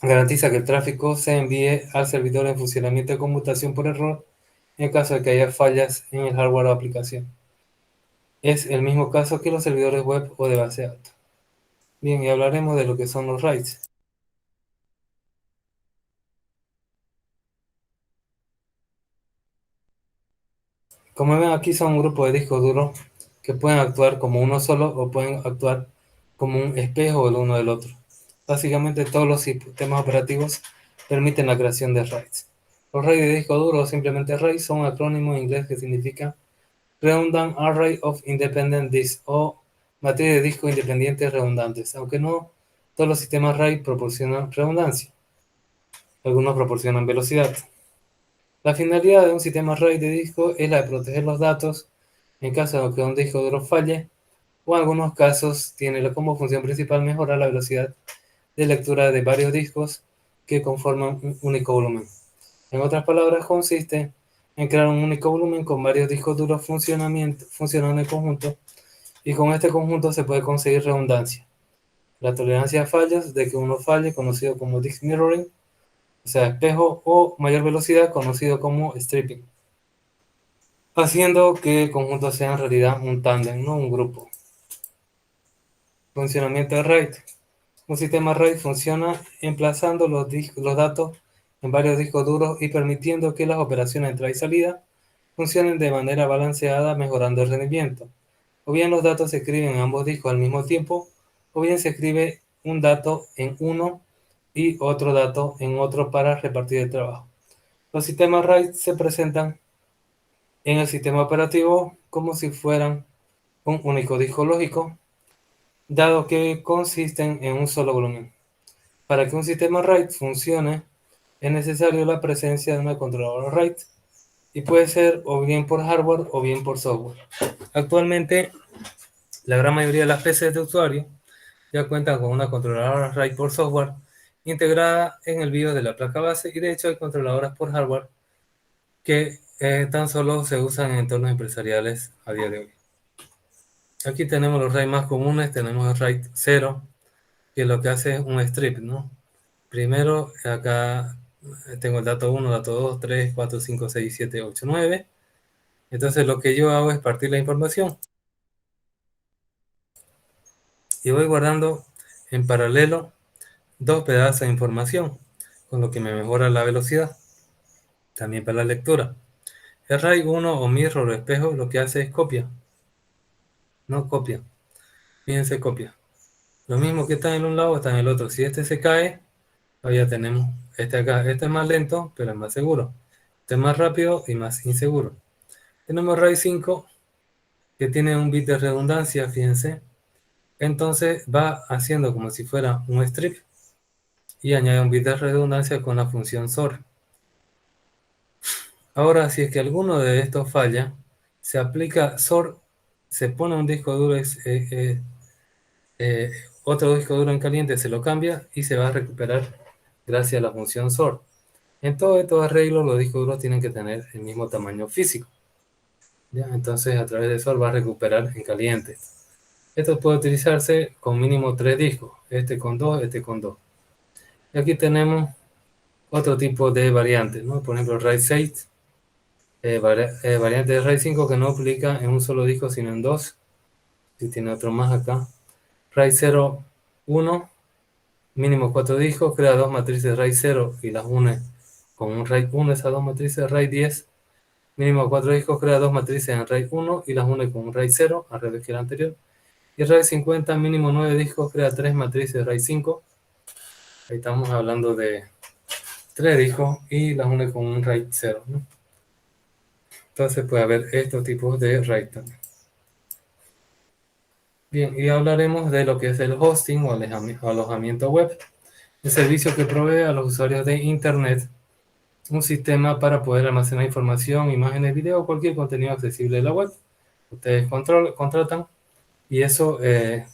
garantiza que el tráfico se envíe al servidor en funcionamiento de conmutación por error en caso de que haya fallas en el hardware o aplicación. Es el mismo caso que los servidores web o de base de datos. Bien, y hablaremos de lo que son los RAIDs. Como ven, aquí son un grupo de discos duros que pueden actuar como uno solo o pueden actuar como un espejo el uno del otro. Básicamente todos los sistemas operativos permiten la creación de RAIDs. Los RAIDs de disco duro o simplemente RAID son un acrónimo en inglés que significa Redundant Array of Independent Disks o matriz de discos independientes redundantes, aunque no todos los sistemas RAID proporcionan redundancia. Algunos proporcionan velocidad. La finalidad de un sistema RAID de disco es la de proteger los datos en caso de que un disco duro falle, o en algunos casos tiene como función principal mejorar la velocidad de lectura de varios discos que conforman un único volumen. En otras palabras, consiste en crear un único volumen con varios discos duros funcionando en conjunto, y con este conjunto se puede conseguir redundancia. La tolerancia a fallos de que uno falle, conocido como disk mirroring, o sea, espejo, o mayor velocidad, conocido como stripping, haciendo que el conjunto sea en realidad un tándem, no un grupo. Funcionamiento de RAID. Un sistema RAID funciona emplazando los datos en varios discos duros y permitiendo que las operaciones de entrada y salida funcionen de manera balanceada, mejorando el rendimiento. O bien los datos se escriben en ambos discos al mismo tiempo, o bien se escribe un dato en uno y otro dato en otro para repartir el trabajo. Los sistemas RAID se presentan en el sistema operativo como si fueran un único disco lógico, dado que consisten en un solo volumen. Para que un sistema RAID funcione, es necesario la presencia de una controladora RAID, y puede ser o bien por hardware o bien por software. Actualmente, la gran mayoría de las PCs de usuario ya cuentan con una controladora RAID por software integrada en el BIOS de la placa base, y de hecho hay controladoras por hardware que tan solo se usan en entornos empresariales a día de hoy. Aquí tenemos los RAID más comunes. Tenemos el RAID 0, que lo que hace es un strip, ¿no? Primero, acá tengo el dato 1, dato 2, 3, 4, 5, 6, 7, 8, 9. Entonces lo que yo hago es partir la información y voy guardando en paralelo dos pedazos de información, con lo que me mejora la velocidad, también para la lectura. El RAID 1 o mirror o espejo lo que hace es copia, no copia. Fíjense, copia. Lo mismo que está en un lado está en el otro. Si este se cae, ya tenemos este acá. Este es más lento, pero es más seguro. Este es más rápido y más inseguro. Tenemos RAID 5, que tiene un bit de redundancia, fíjense. Entonces va haciendo como si fuera un strip y añade un bit de redundancia con la función sort. Ahora, si es que alguno de estos falla, se aplica SOR, se pone un disco duro, eh, otro disco duro en caliente, se lo cambia y se va a recuperar gracias a la función SOR. En todos estos arreglos, los discos duros tienen que tener el mismo tamaño físico. ¿Ya? Entonces, a través de SOR va a recuperar en caliente. Esto puede utilizarse con mínimo 3 discos, este con 2, este con 2. Y aquí tenemos otro tipo de variantes, ¿no? Por ejemplo, RAID 6, variante de RAID 5 que no aplica en un solo disco, sino en dos. Y tiene otro más acá. RAID 0, 1, mínimo 4 discos, crea dos matrices RAID 0 y las une con un RAID 1, esas dos matrices. RAID 10, mínimo 4 discos, crea dos matrices en RAID 1 y las une con un RAID 0, al revés que el anterior. Y RAID 50, mínimo 9 discos, crea tres matrices RAID 5. Ahí estamos hablando de 3 discos y las une con un RAID 0, ¿no? Entonces puede haber estos tipos de RAID también. Bien, y hablaremos de lo que es el hosting o alojamiento web, el servicio que provee a los usuarios de Internet un sistema para poder almacenar información, imágenes, videos, cualquier contenido accesible de la web. Ustedes contratan y eso se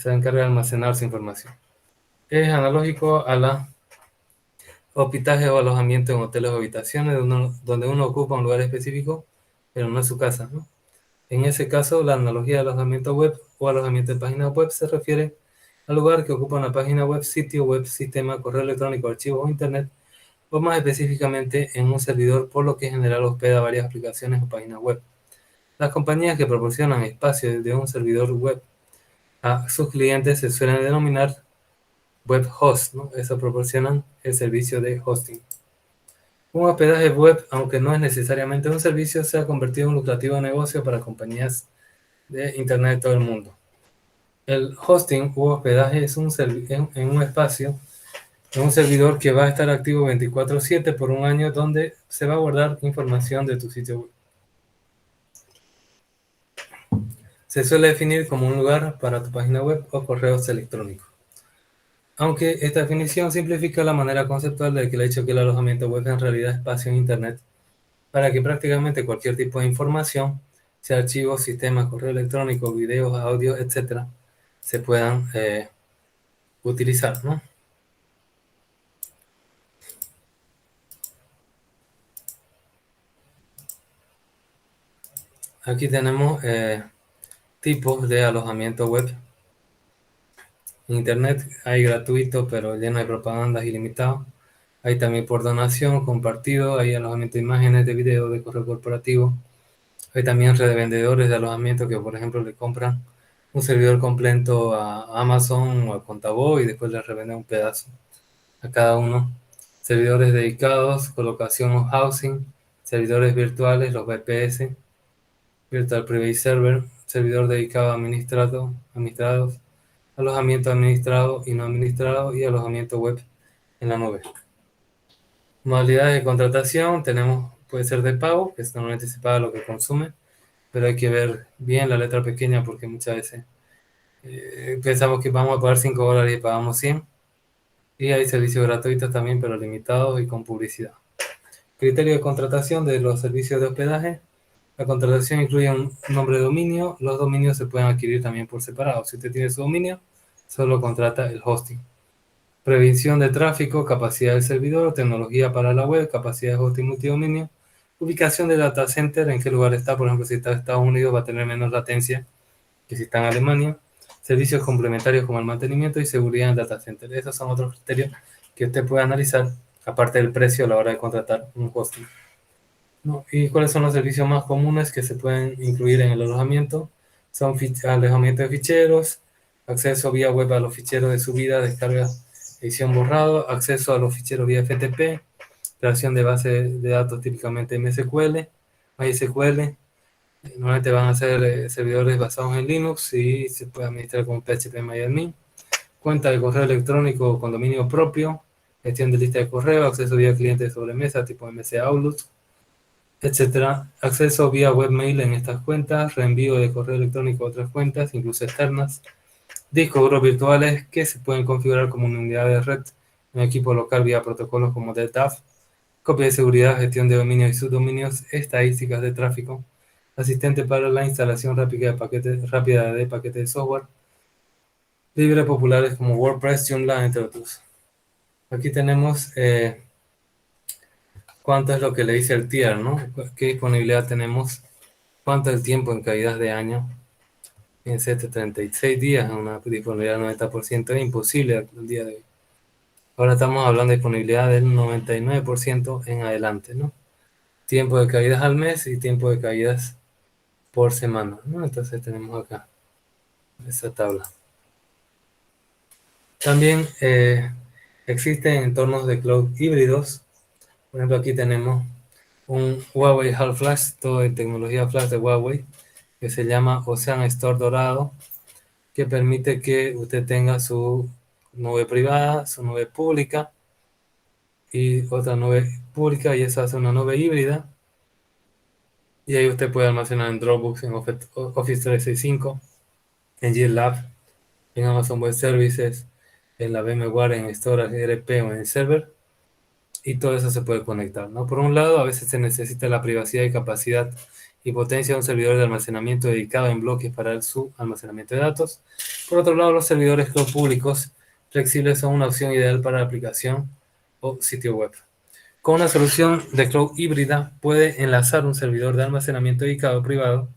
encarga de almacenar su información. Es analógico a la hospedaje o alojamiento en hoteles o habitaciones donde uno ocupa un lugar específico, pero no es su casa, ¿no? En ese caso, la analogía de alojamiento web o alojamiento de página web se refiere al lugar que ocupa una página web, sitio web, sistema, correo electrónico, archivo o internet, o más específicamente en un servidor, por lo que en general hospeda varias aplicaciones o páginas web. Las compañías que proporcionan espacio de un servidor web a sus clientes se suelen denominar web host, ¿no? Eso proporcionan el servicio de hosting. Un hospedaje web, aunque no es necesariamente un servicio, se ha convertido en un lucrativo negocio para compañías de Internet de todo el mundo. El hosting u hospedaje es en un espacio, en un servidor que va a estar activo 24/7 por un año, donde se va a guardar información de tu sitio web. Se suele definir como un lugar para tu página web o correos electrónicos. Aunque esta definición simplifica la manera conceptual de que el hecho que el alojamiento web en realidad es espacio en Internet para que prácticamente cualquier tipo de información, sea archivos, sistemas, correo electrónico, videos, audio, etcétera, se puedan utilizar, ¿no? Aquí tenemos tipos de alojamiento web. En Internet hay gratuito, pero lleno de propagandas ilimitado. Hay también por donación, compartido, hay alojamiento de imágenes, de video, de correo corporativo. Hay también revendedores de alojamiento que, por ejemplo, le compran un servidor completo a Amazon o a Contabo y después le revenden un pedazo a cada uno. Servidores dedicados, colocación o housing, servidores virtuales, los VPS, Virtual Private Server, servidor dedicado a administrados, alojamiento administrado y no administrado y alojamiento web en la nube. Modalidades de contratación, puede ser de pago, que normalmente se paga lo que consume, pero hay que ver bien la letra pequeña porque muchas veces pensamos que vamos a pagar $5 y pagamos 100. Y hay servicios gratuitos también, pero limitados y con publicidad. Criterio de contratación de los servicios de hospedaje. La contratación incluye un nombre de dominio. Los dominios se pueden adquirir también por separado. Si usted tiene su dominio, solo contrata el hosting. Prevención de tráfico, capacidad del servidor, tecnología para la web, capacidad de hosting multidominio, ubicación del data center, en qué lugar está. Por ejemplo, si está en Estados Unidos va a tener menos latencia que si está en Alemania. Servicios complementarios como el mantenimiento y seguridad en data center. Esos son otros criterios que usted puede analizar, aparte del precio a la hora de contratar un hosting. ¿No? ¿Y cuáles son los servicios más comunes que se pueden incluir en el alojamiento? Son alojamiento de ficheros, acceso vía web a los ficheros de subida, descarga, edición, borrado, acceso a los ficheros vía FTP, creación de base de datos típicamente MSQL, MySQL. Normalmente van a ser servidores basados en Linux y se puede administrar con PHP-MyAdmin. Cuenta de correo electrónico con dominio propio, gestión de lista de correo, acceso vía cliente de sobremesa tipo MC Outlook, etcétera. Acceso vía webmail en estas cuentas, reenvío de correo electrónico a otras cuentas, incluso externas. Discos duros virtuales que se pueden configurar como una unidad de red en equipo local vía protocolos como DTAF. copia de seguridad, gestión de dominios y subdominios, estadísticas de tráfico, asistente para la instalación rápida de paquetes de software, libres populares como WordPress, Joomla, entre otros. Aquí tenemos cuánto es lo que le dice el tier, ¿no? ¿Qué disponibilidad tenemos? ¿Cuánto es el tiempo en caídas de año? En 36 días, una disponibilidad del 90%, es imposible al día de hoy. Ahora estamos hablando de disponibilidad del 99% en adelante, ¿no? Tiempo de caídas al mes y tiempo de caídas por semana, ¿no? Entonces tenemos acá esa tabla. También existen entornos de cloud híbridos. Por ejemplo, aquí tenemos un Huawei Hall Flash, todo de tecnología flash de Huawei, que se llama Ocean Store Dorado, que permite que usted tenga su nube privada, su nube pública y otra nube pública, y esa hace una nube híbrida. Y ahí usted puede almacenar en Dropbox, en Office 365, en GitLab, en Amazon Web Services, en la VMware, en Storage RP o en el server. Y todo eso se puede conectar, ¿no? Por un lado, a veces se necesita la privacidad y capacidad y potencia de un servidor de almacenamiento dedicado en bloques para su almacenamiento de datos. Por otro lado, los servidores cloud públicos flexibles son una opción ideal para la aplicación o sitio web. Con una solución de cloud híbrida, puede enlazar un servidor de almacenamiento dedicado privado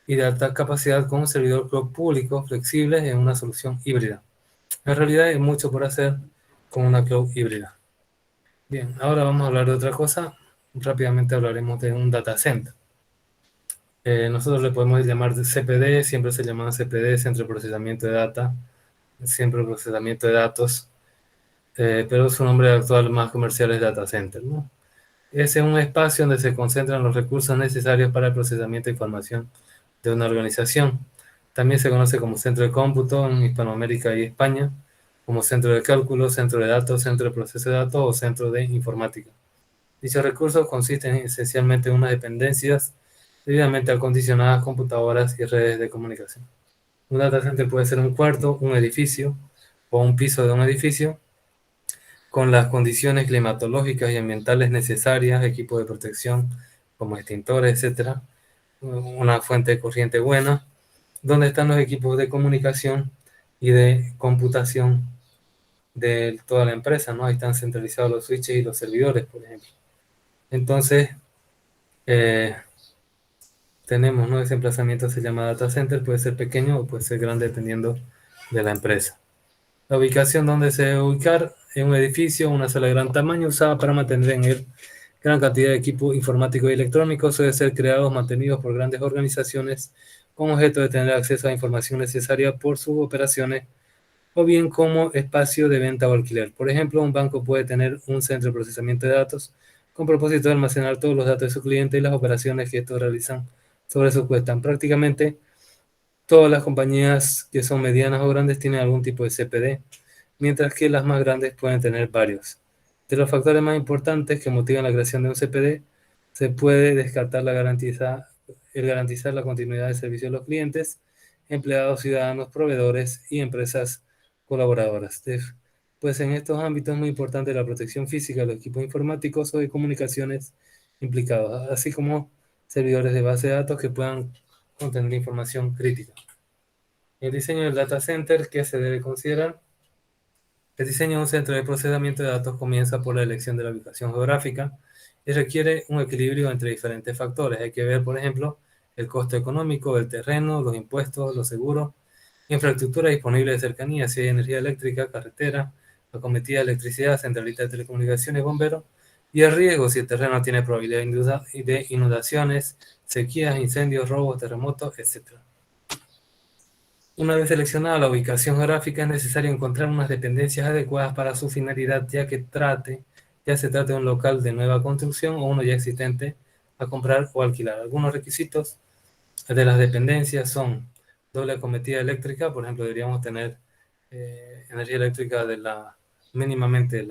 y de alta capacidad con un servidor cloud público flexible en una solución híbrida. En realidad hay mucho por hacer con una cloud híbrida. Bien, ahora vamos a hablar de otra cosa. Rápidamente hablaremos de un data center. Nosotros le podemos llamar CPD, siempre se llaman CPD, Centro de Procesamiento de Data, siempre procesamiento de datos, pero su nombre actual más comercial es data center, ¿no? Es un espacio donde se concentran los recursos necesarios para el procesamiento de información de una organización. También se conoce como centro de cómputo en Hispanoamérica y España, como centro de cálculo, centro de datos, centro de proceso de datos o centro de informática. Dichos recursos consisten esencialmente en unas dependencias debidamente acondicionadas, computadoras y redes de comunicación. Un data center puede ser un cuarto, un edificio o un piso de un edificio con las condiciones climatológicas y ambientales necesarias, equipos de protección como extintores, etcétera, una fuente de corriente buena, donde están los equipos de comunicación y de computación de toda la empresa, ¿no? Ahí están centralizados los switches y los servidores, por ejemplo. Entonces, eh, tenemos, ¿no? Ese emplazamiento se llama data center, puede ser pequeño o puede ser grande dependiendo de la empresa. La ubicación donde se debe ubicar en un edificio, una sala de gran tamaño usada para mantener en él gran cantidad de equipos informáticos y electrónicos, suele ser creados, mantenidos por grandes organizaciones con objeto de tener acceso a información necesaria por sus operaciones o bien como espacio de venta o alquiler. Por ejemplo, un banco puede tener un centro de procesamiento de datos con propósito de almacenar todos los datos de su cliente y las operaciones que estos realizan sobre su cuenta. Prácticamente todas las compañías que son medianas o grandes tienen algún tipo de CPD, mientras que las más grandes pueden tener varios. De los factores más importantes que motivan la creación de un CPD, se puede descartar el garantizar la continuidad del servicio a los clientes, empleados, ciudadanos, proveedores y empresas colaboradoras. Pues en estos ámbitos es muy importante la protección física de los equipos informáticos o de comunicaciones implicados, así como servidores de base de datos que puedan contener información crítica. El diseño del data center, ¿qué se debe considerar? El diseño de un centro de procesamiento de datos comienza por la elección de la ubicación geográfica y requiere un equilibrio entre diferentes factores. Hay que ver, por ejemplo, el costo económico del terreno, los impuestos, los seguros, infraestructura disponible de cercanía, si hay energía eléctrica, carretera, acometida de electricidad, centralita de telecomunicaciones, bomberos, y el riesgo si el terreno tiene probabilidad de inundaciones, sequías, incendios, robos, terremotos, etc. Una vez seleccionada la ubicación geográfica, es necesario encontrar unas dependencias adecuadas para su finalidad, ya se trate de un local de nueva construcción o uno ya existente a comprar o alquilar. Algunos requisitos de las dependencias son doble acometida eléctrica, por ejemplo, deberíamos tener energía eléctrica mínimamente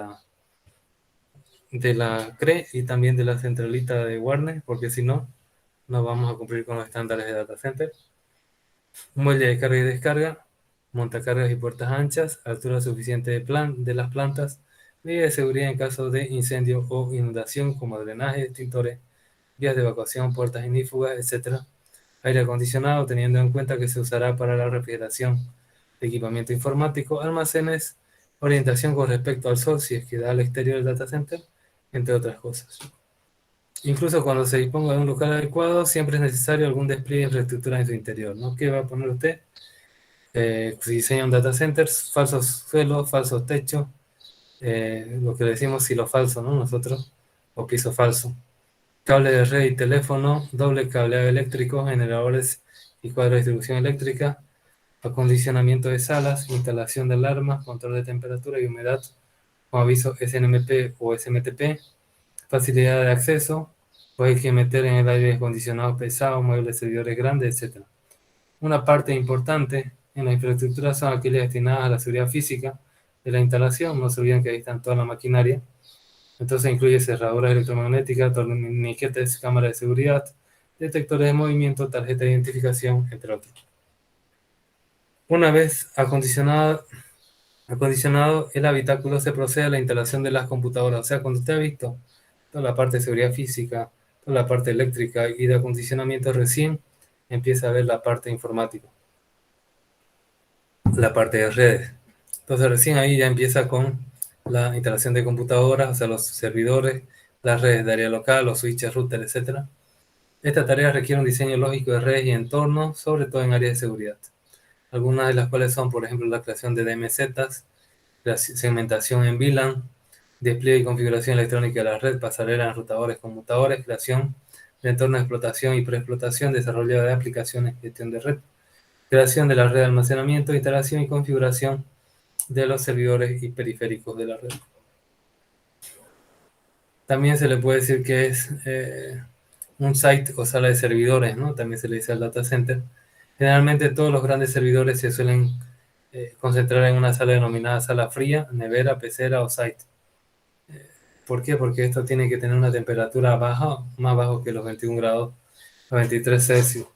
de la CRE y también de la centralita de Warner, porque si no, no vamos a cumplir con los estándares de data center. Un muelle de carga y descarga, montacargas y puertas anchas, altura suficiente de las plantas, medidas de seguridad en caso de incendio o inundación como drenaje, extintores, vías de evacuación, puertas ignífugas, etc. Aire acondicionado, teniendo en cuenta que se usará para la refrigeración de equipamiento informático, almacenes, orientación con respecto al sol si es que da al exterior del data center, entre otras cosas. Incluso cuando se disponga de un local adecuado, siempre es necesario algún despliegue de infraestructura en su interior, ¿no? ¿Qué va a poner usted? Si diseña un data center, falsos suelos, falsos techos, lo que decimos silo falso, ¿no? Nosotros, o piso falso. Cable de red y teléfono, doble cableado eléctrico, generadores y cuadro de distribución eléctrica, acondicionamiento de salas, instalación de alarmas, control de temperatura y humedad con aviso SNMP o SMTP, facilidad de acceso, pues hay que meter en el aire acondicionado pesado, muebles, servidores grandes, etc. Una parte importante en la infraestructura son aquellas destinadas a la seguridad física de la instalación. No se olviden que ahí están toda la maquinaria. Entonces incluye cerraduras electromagnéticas, torniquetes, cámaras de seguridad, detectores de movimiento, tarjeta de identificación, entre otros. Una vez acondicionado el habitáculo, se procede a la instalación de las computadoras. O sea, cuando usted ha visto toda la parte de seguridad física, toda la parte eléctrica y de acondicionamiento, recién empieza a ver la parte informática, la parte de redes. Entonces recién ahí ya empieza con la instalación de computadoras, o sea, los servidores, las redes de área local, los switches, routers, etc. Esta tarea requiere un diseño lógico de redes y entornos, sobre todo en áreas de seguridad. Algunas de las cuales son, por ejemplo, la creación de DMZs, la segmentación en VLAN, despliegue y configuración electrónica de la red, pasarela, enrutadores, conmutadores, creación de entornos de explotación y preexplotación, desarrollo de aplicaciones, gestión de red, creación de la red de almacenamiento, instalación y configuración de los servidores y periféricos de la red. También se le puede decir que es un site o sala de servidores, ¿no? También se le dice al data center. Generalmente todos los grandes servidores se suelen concentrar en una sala denominada sala fría, nevera, pecera o site. ¿Por qué? Porque esto tiene que tener una temperatura baja, más bajo que los 21 grados a 23 Celsius,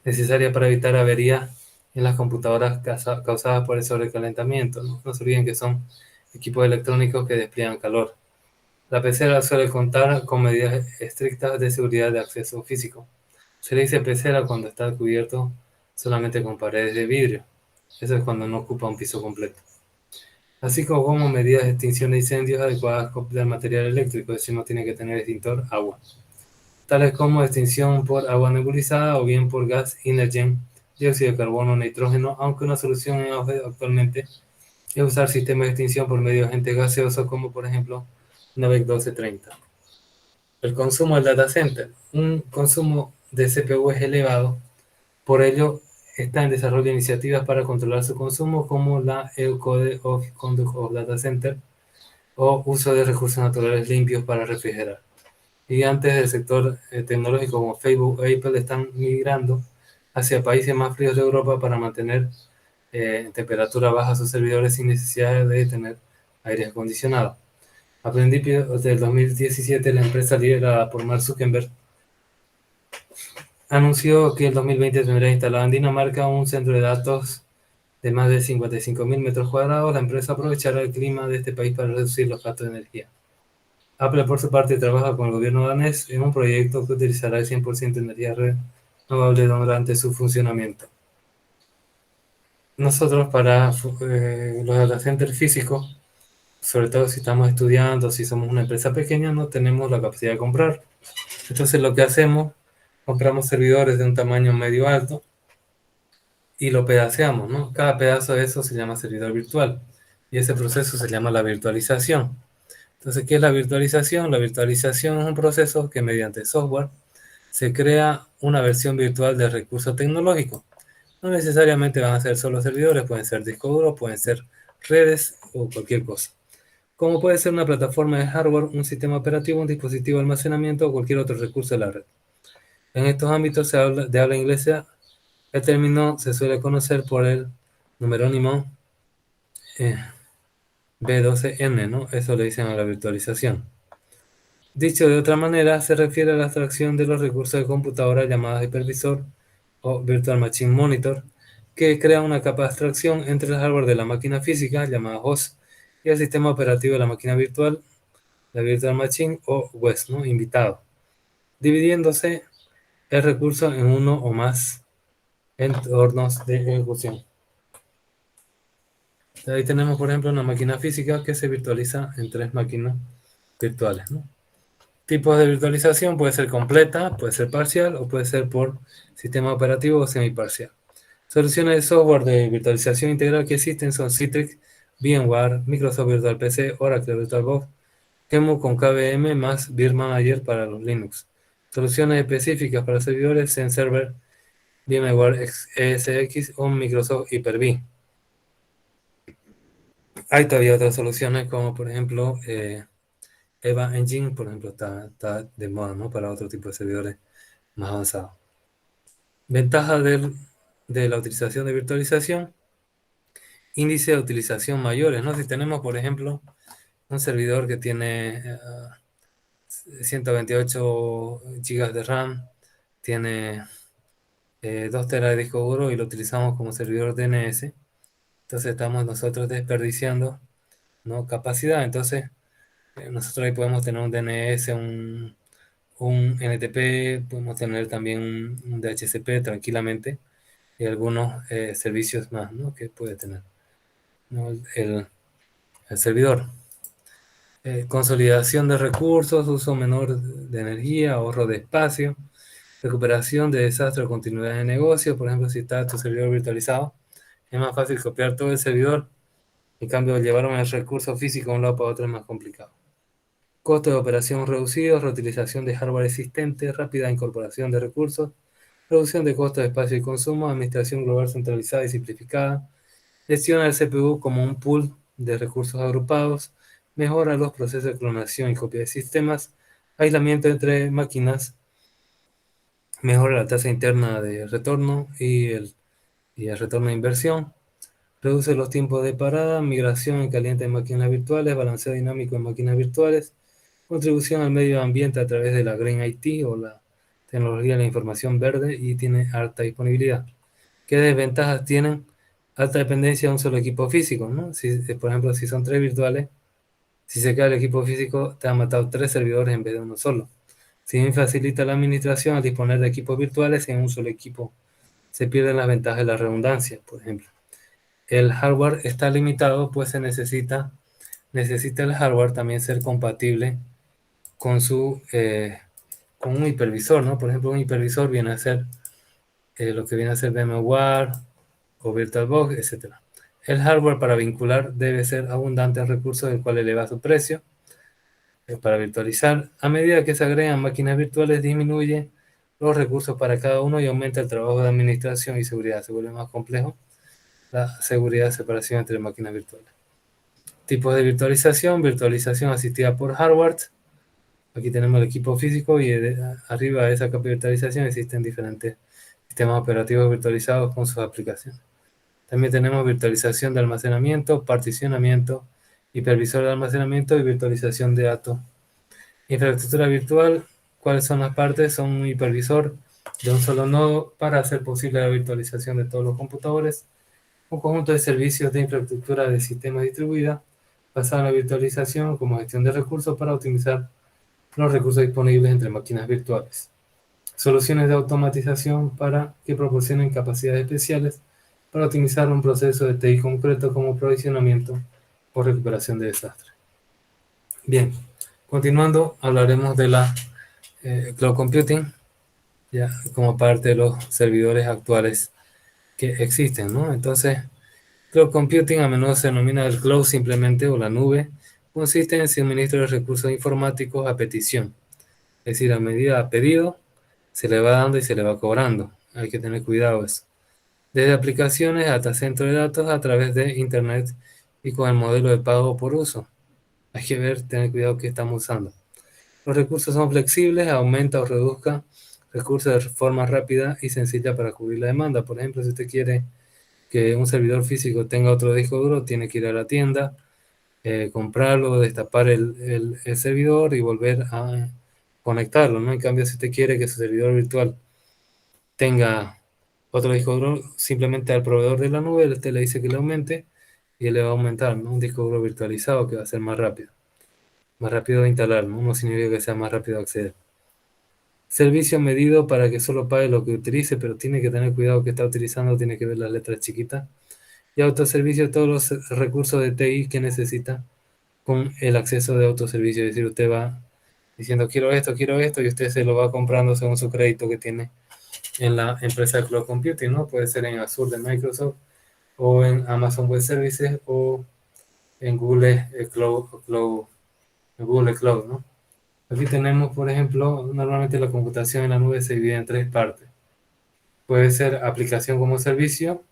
necesaria para evitar averías en las computadoras causadas por el sobrecalentamiento. No se olviden que son equipos electrónicos que despliegan calor. La pecera suele contar con medidas estrictas de seguridad de acceso físico. Se le dice pecera cuando está cubierto solamente con paredes de vidrio. Eso es cuando no ocupa un piso completo. Así como medidas de extinción de incendios adecuadas del material eléctrico, es decir, no tiene que tener extintor agua, tales como extinción por agua nebulizada o bien por gas Inergen, dióxido de carbono, nitrógeno, aunque una solución en auge actualmente es usar sistemas de extinción por medio de agentes gaseosos como por ejemplo NAVEC 1230. El consumo del data center. Un consumo de CPU es elevado, por ello está en desarrollo iniciativas para controlar su consumo como la EU-Code of Conduct of Data Center o uso de recursos naturales limpios para refrigerar. Gigantes del sector tecnológico como Facebook o Apple están migrando hacia países más fríos de Europa para mantener en temperatura baja sus servidores sin necesidad de tener aire acondicionado. A principios del 2017, la empresa liderada por Mark Zuckerberg anunció que en 2020 tendrá instalado en Dinamarca un centro de datos de más de 55.000 metros cuadrados. La empresa aprovechará el clima de este país para reducir los gastos de energía. Apple, por su parte, trabaja con el gobierno danés en un proyecto que utilizará el 100% de energía renovable durante su funcionamiento. Nosotros, para los data centers físicos, sobre todo si estamos estudiando, si somos una empresa pequeña, no tenemos la capacidad de comprar. Entonces, lo que hacemos, compramos servidores de un tamaño medio alto y lo pedaceamos, ¿no? Cada pedazo de eso se llama servidor virtual y ese proceso se llama la virtualización. Entonces, ¿qué es la virtualización? La virtualización es un proceso que mediante software se crea una versión virtual del recurso tecnológico. No necesariamente van a ser solo servidores, pueden ser discos duros, pueden ser redes o cualquier cosa. Como puede ser una plataforma de hardware, un sistema operativo, un dispositivo de almacenamiento o cualquier otro recurso de la red. En estos ámbitos de habla inglesa, el término se suele conocer por el numerónimo B12N, ¿no? Eso le dicen a la virtualización. Dicho de otra manera, se refiere a la abstracción de los recursos de computadora llamadas hipervisor o Virtual Machine Monitor, que crea una capa de abstracción entre el hardware de la máquina física llamada host y el sistema operativo de la máquina virtual, la virtual machine o guest, ¿no? Invitado, dividiéndose el recurso en uno o más entornos de ejecución. Ahí tenemos, por ejemplo, una máquina física que se virtualiza en 3 máquinas virtuales, ¿no? Tipos de virtualización: puede ser completa, puede ser parcial o puede ser por sistema operativo o semiparcial. Soluciones de software de virtualización integral que existen son Citrix, VMware, Microsoft Virtual PC, Oracle VirtualBox, QEMU con KVM más Beer Manager para los Linux. Soluciones específicas para servidores: Zen Server, VMware ESX o Microsoft Hyper-V. Hay todavía otras soluciones como por ejemplo Eva Engine, por ejemplo, está de moda, ¿no? Para otro tipo de servidores más avanzados. Ventajas de la utilización de virtualización: índice de utilización mayores, ¿no? Si tenemos, por ejemplo, un servidor que tiene 128 GB de RAM, tiene 2 teras de disco duro y lo utilizamos como servidor DNS, entonces estamos nosotros desperdiciando, ¿no? Capacidad. Entonces, nosotros ahí podemos tener un DNS, un NTP, podemos tener también un DHCP tranquilamente y algunos servicios más, ¿no? Que puede tener, ¿no? el servidor. Consolidación de recursos, uso menor de energía, ahorro de espacio, recuperación de desastre o continuidad de negocio. Por ejemplo, si está tu servidor virtualizado, es más fácil copiar todo el servidor. En cambio, llevar un recurso físico de un lado para otro es más complicado. Costo de operación reducido, reutilización de hardware existente, rápida incorporación de recursos, reducción de costos de espacio y consumo, administración global centralizada y simplificada, gestiona el CPU como un pool de recursos agrupados, mejora los procesos de clonación y copia de sistemas, aislamiento entre máquinas, mejora la tasa interna de retorno y el retorno de inversión, reduce los tiempos de parada, migración en caliente en máquinas virtuales, balanceo dinámico en máquinas virtuales, contribución al medio ambiente a través de la Green IT o la tecnología de la información verde, y tiene alta disponibilidad. ¿Qué desventajas tienen? Alta dependencia de un solo equipo físico, ¿no? Por ejemplo, si son 3 virtuales, si se cae el equipo físico, te han matado 3 servidores en vez de uno solo. Si bien facilita la administración al disponer de equipos virtuales en un solo equipo, se pierden las ventajas de la redundancia, por ejemplo. El hardware está limitado, pues necesita el hardware también ser compatible con con un hipervisor, ¿no? Por ejemplo, un hipervisor viene a ser lo que viene a ser VMware o VirtualBox, etc. El hardware para vincular debe ser abundante en recursos, el cual eleva su precio. Para virtualizar, a medida que se agregan máquinas virtuales, disminuye los recursos para cada uno y aumenta el trabajo de administración y seguridad. Se vuelve más complejo la seguridad de separación entre máquinas virtuales. Tipos de virtualización: virtualización asistida por hardware. Aquí tenemos el equipo físico y arriba de esa capa de virtualización existen diferentes sistemas operativos virtualizados con sus aplicaciones. También tenemos virtualización de almacenamiento, particionamiento, hipervisor de almacenamiento y virtualización de datos. Infraestructura virtual: ¿cuáles son las partes? Son un hipervisor de un solo nodo para hacer posible la virtualización de todos los computadores, un conjunto de servicios de infraestructura de sistemas distribuida basado en la virtualización como gestión de recursos para optimizar los recursos disponibles entre máquinas virtuales. Soluciones de automatización para que proporcionen capacidades especiales para optimizar un proceso de TI concreto como provisionamiento o recuperación de desastre. Bien, continuando, hablaremos de la cloud computing, ya como parte de los servidores actuales que existen, ¿no? Entonces, cloud computing a menudo se denomina el cloud simplemente o la nube, consiste en el suministro de recursos informáticos a petición, es decir, a medida a pedido, se le va dando y se le va cobrando. Hay que tener cuidado eso. Desde aplicaciones hasta centros de datos a través de Internet y con el modelo de pago por uso. Hay que ver, tener cuidado que estamos usando. Los recursos son flexibles, aumenta o reduzca recursos de forma rápida y sencilla para cubrir la demanda. Por ejemplo, si usted quiere que un servidor físico tenga otro disco duro, tiene que ir a la tienda, comprarlo, destapar el servidor y volver a conectarlo, ¿no? En cambio, si usted quiere que su servidor virtual tenga otro disco duro, simplemente al proveedor de la nube, usted le dice que le aumente y él le va a aumentar, ¿no? Un disco duro virtualizado que va a ser más rápido de instalar, ¿no? No significa que sea más rápido de acceder. Servicio medido para que solo pague lo que utilice, pero tiene que tener cuidado que está utilizando, tiene que ver las letras chiquitas. Y autoservicio, todos los recursos de TI que necesita con el acceso de autoservicio. Es decir, usted va diciendo quiero esto, y usted se lo va comprando según su crédito que tiene en la empresa de Cloud Computing, ¿no? Puede ser en Azure de Microsoft, o en Amazon Web Services, o en Google Google Cloud, ¿no? Aquí tenemos, por ejemplo, normalmente la computación en la nube se divide en tres partes. Puede ser aplicación como servicio,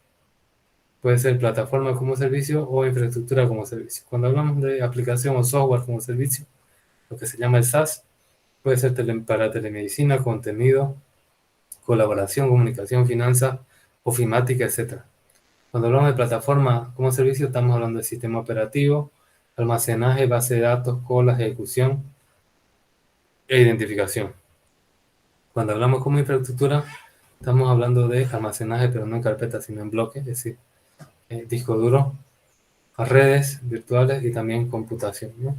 puede ser plataforma como servicio o infraestructura como servicio. Cuando hablamos de aplicación o software como servicio, lo que se llama el SaaS, puede ser para telemedicina, contenido, colaboración, comunicación, finanzas, ofimática, etc. Cuando hablamos de plataforma como servicio, estamos hablando de sistema operativo, almacenaje, base de datos, colas, ejecución e identificación. Cuando hablamos como infraestructura, estamos hablando de almacenaje, pero no en carpetas, sino en bloques, es decir, disco duro, redes virtuales y también computación, ¿no?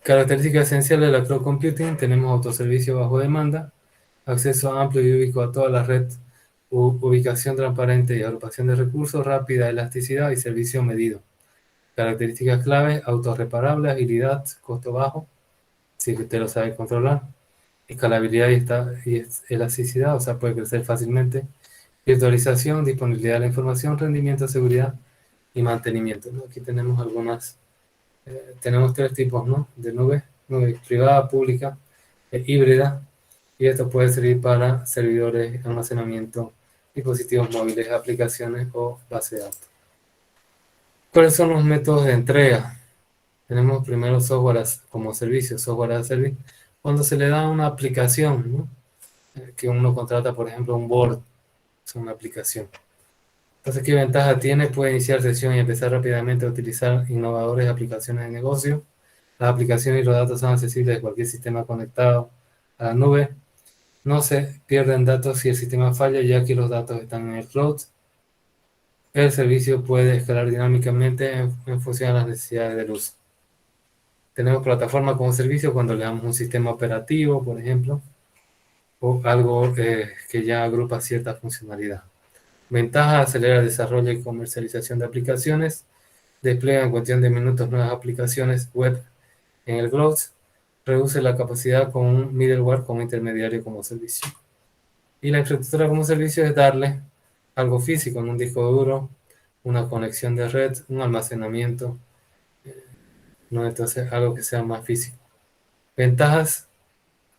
Características esenciales de la Cloud Computing: tenemos autoservicio bajo demanda, acceso amplio y ubico a toda la red, ubicación transparente y agrupación de recursos, rápida elasticidad y servicio medido. Características clave: autorreparable, agilidad, costo bajo, si usted lo sabe controlar, escalabilidad y elasticidad, o sea, puede crecer fácilmente, virtualización, disponibilidad de la información, rendimiento, seguridad y mantenimiento, ¿no? Aquí tenemos tenemos tres tipos, ¿no? De nube privada, pública, híbrida, y esto puede servir para servidores, almacenamiento, dispositivos móviles, aplicaciones o base de datos. ¿Cuáles son los métodos de entrega? Tenemos primero software como servicio, software as a service, cuando se le da una aplicación, ¿no? Que uno contrata, por ejemplo, un board, es una aplicación. Entonces, ¿qué ventaja tiene? Puede iniciar sesión y empezar rápidamente a utilizar innovadores aplicaciones de negocio. Las aplicaciones y los datos son accesibles de cualquier sistema conectado a la nube. No se pierden datos si el sistema falla, ya que los datos están en el cloud. El servicio puede escalar dinámicamente en función de las necesidades del uso. Tenemos plataforma como servicio cuando le damos un sistema operativo, por ejemplo, o algo que ya agrupa cierta funcionalidad. Ventaja: acelera el desarrollo y comercialización de aplicaciones, despliega en cuestión de minutos nuevas aplicaciones web en el cloud, reduce la capacidad con un middleware como intermediario como servicio. Y la infraestructura como servicio es darle algo físico, en un disco duro, una conexión de red, un almacenamiento, ¿no? Entonces algo que sea más físico. Ventajas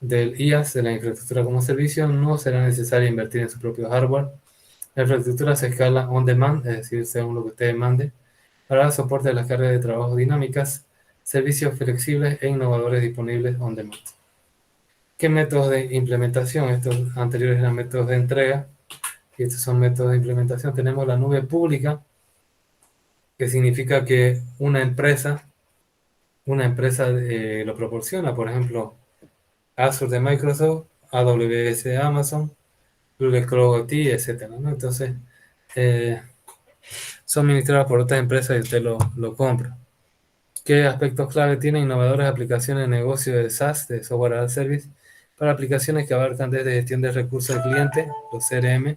del IaaS, de la infraestructura como servicio: no será necesario invertir en su propio hardware. La infraestructura se escala on demand, es decir, según lo que usted demande, para el soporte de las cargas de trabajo dinámicas, servicios flexibles e innovadores disponibles on demand. ¿Qué métodos de implementación? Estos anteriores eran métodos de entrega y estos son métodos de implementación. Tenemos la nube pública, que significa que una empresa lo proporciona, por ejemplo, Azure de Microsoft, AWS de Amazon, Google Cloud IT, etcétera, ¿no? Entonces, son administradas por otras empresas y usted lo compra. ¿Qué aspectos clave tiene? Innovadoras aplicaciones de negocio de SaaS, de Software as a Service, para aplicaciones que abarcan desde gestión de recursos del cliente, los CRM,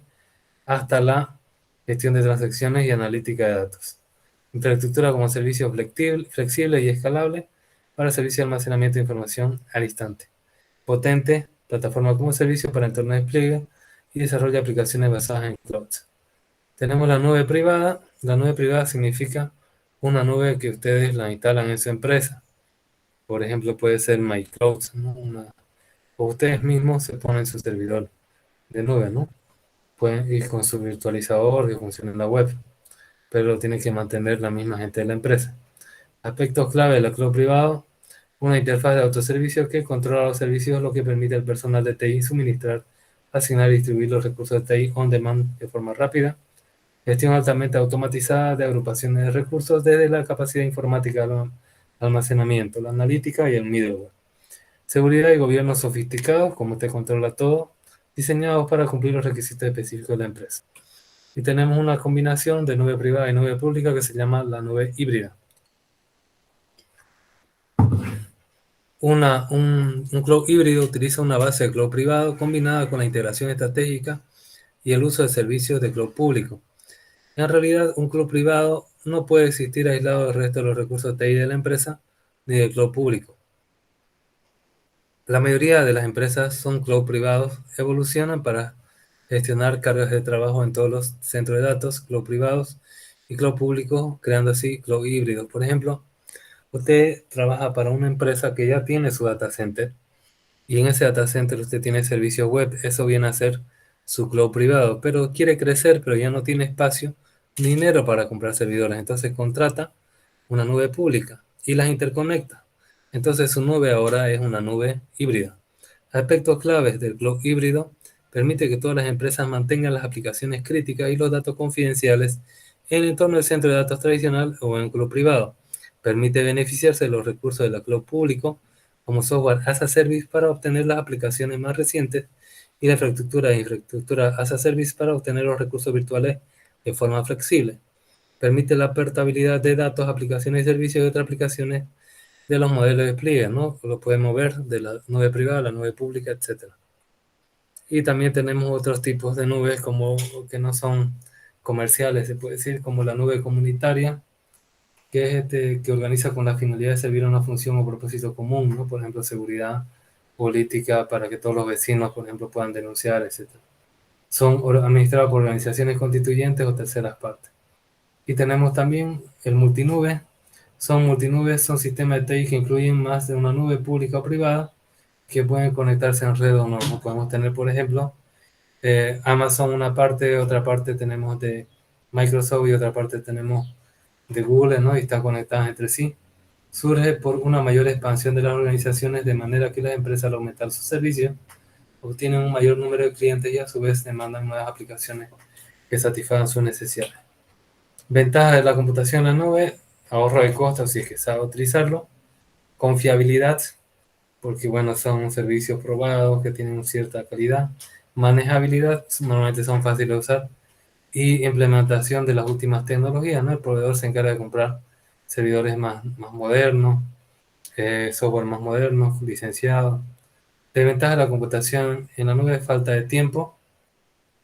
hasta la gestión de transacciones y analítica de datos. Infraestructura como servicio flexible y escalable para servicio de almacenamiento de información al instante. Potente, plataforma como servicio para entorno de despliegue y desarrollo de aplicaciones basadas en cloud. Tenemos la nube privada. La nube privada significa una nube que ustedes la instalan en su empresa. Por ejemplo, puede ser MyCloud, ¿no? O ustedes mismos se ponen su servidor de nube, ¿no? Pueden ir con su virtualizador que funcione en la web, pero lo tiene que mantener la misma gente de la empresa. Aspectos clave de la cloud privado: una interfaz de autoservicio que controla los servicios, lo que permite al personal de TI suministrar, asignar y distribuir los recursos de TI on demand de forma rápida. Gestión altamente automatizada de agrupaciones de recursos desde la capacidad informática al almacenamiento, la analítica y el middleware. Seguridad y gobierno sofisticados, como usted controla todo, diseñados para cumplir los requisitos específicos de la empresa. Y tenemos una combinación de nube privada y nube pública que se llama la nube híbrida. Un cloud híbrido utiliza una base de cloud privado combinada con la integración estratégica y el uso de servicios de cloud público. En realidad, un cloud privado no puede existir aislado del resto de los recursos TI de la empresa ni del cloud público. La mayoría de las empresas son cloud privados, evolucionan para gestionar cargas de trabajo en todos los centros de datos, cloud privados y cloud públicos, creando así cloud híbridos. Por ejemplo, usted trabaja para una empresa que ya tiene su data center y en ese data center usted tiene servicios web. Eso viene a ser su cloud privado, pero quiere crecer, pero ya no tiene espacio ni dinero para comprar servidores. Entonces contrata una nube pública y las interconecta. Entonces su nube ahora es una nube híbrida. Aspectos claves del cloud híbrido: permite que todas las empresas mantengan las aplicaciones críticas y los datos confidenciales en el entorno del centro de datos tradicional o en cloud privado. Permite beneficiarse de los recursos del cloud público como software as a service para obtener las aplicaciones más recientes y la infraestructura as a service para obtener los recursos virtuales de forma flexible. Permite la portabilidad de datos, aplicaciones y servicios de otras aplicaciones de los modelos de despliegue, ¿no? Lo pueden mover de la nube privada a la nube pública, etc. Y también tenemos otros tipos de nubes como que no son comerciales, se puede decir, como la nube comunitaria, que es que organiza con la finalidad de servir a una función o propósito común, ¿no? Por ejemplo, seguridad, política, para que todos los vecinos, por ejemplo, puedan denunciar, etc. Son administrados por organizaciones constituyentes o terceras partes. Y tenemos también el multinube. Multinubes son sistemas de TI que incluyen más de una nube pública o privada que pueden conectarse en red o no. Podemos tener, por ejemplo, Amazon una parte, otra parte tenemos de Microsoft y otra parte tenemos de Google, ¿no? Y están conectadas entre sí. Surge por una mayor expansión de las organizaciones, de manera que las empresas, al aumentar sus servicios, obtienen un mayor número de clientes y a su vez demandan nuevas aplicaciones que satisfagan sus necesidades. Ventajas de la computación en la nube: ahorro de costos si es que sabe utilizarlo, confiabilidad, porque bueno, son servicios probados que tienen cierta calidad, manejabilidad, normalmente son fáciles de usar, y implementación de las últimas tecnologías, ¿no? El proveedor se encarga de comprar servidores más modernos, software más moderno, licenciado. Desventaja de la computación en la nube: falta de tiempo,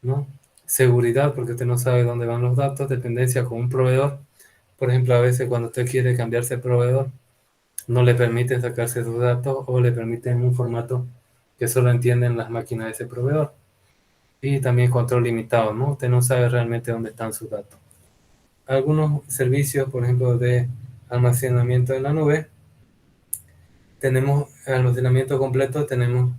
¿no? Seguridad, porque usted no sabe dónde van los datos. Dependencia con un proveedor. Por ejemplo, a veces cuando usted quiere cambiarse de proveedor, no le permiten sacarse sus datos o le permiten un formato que solo entienden las máquinas de ese proveedor. Y también control limitado, ¿no? Usted no sabe realmente dónde están sus datos. Algunos servicios, por ejemplo, de almacenamiento en la nube, tenemos almacenamiento completo, tenemos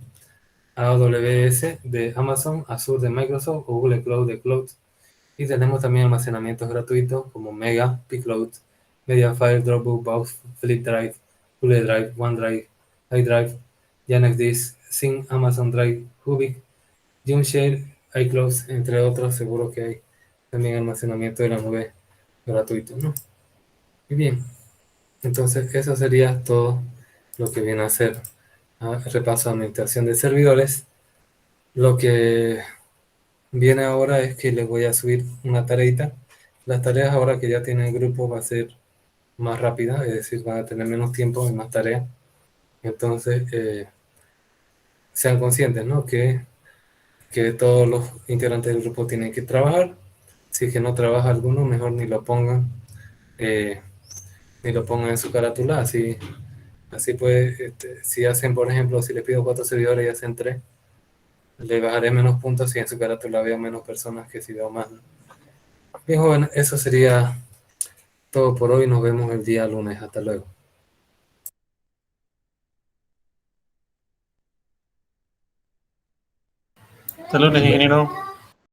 AWS de Amazon, Azure de Microsoft o Google Cloud de Cloud. Y tenemos también almacenamientos gratuitos como Mega, Pcloud, Mediafire, Dropbox, Box, Flipdrive, Google Drive, OneDrive, iDrive, YannexDisk, Sync, Amazon Drive, Ubik, Junshare, iCloud, entre otros. Seguro que hay también almacenamiento de la nube gratuito, ¿no? Y bien, entonces eso sería todo lo que viene a ser repaso de administración de servidores. Lo que viene ahora es que les voy a subir una tareita. Las tareas ahora que ya tienen el grupo va a ser más rápida, es decir, van a tener menos tiempo y más tareas. Entonces, sean conscientes, ¿no? Que todos los integrantes del grupo tienen que trabajar. Si es que no trabaja alguno, mejor eh, ni lo pongan en su carátula. Así pues, si hacen, por ejemplo, si les pido 4 servidores y hacen 3, le bajaré menos puntos si en su carátula veo menos personas que si veo más, ¿no? Bien, joven, eso sería todo por hoy. Nos vemos el día lunes. Hasta luego. Saludos, ingeniero.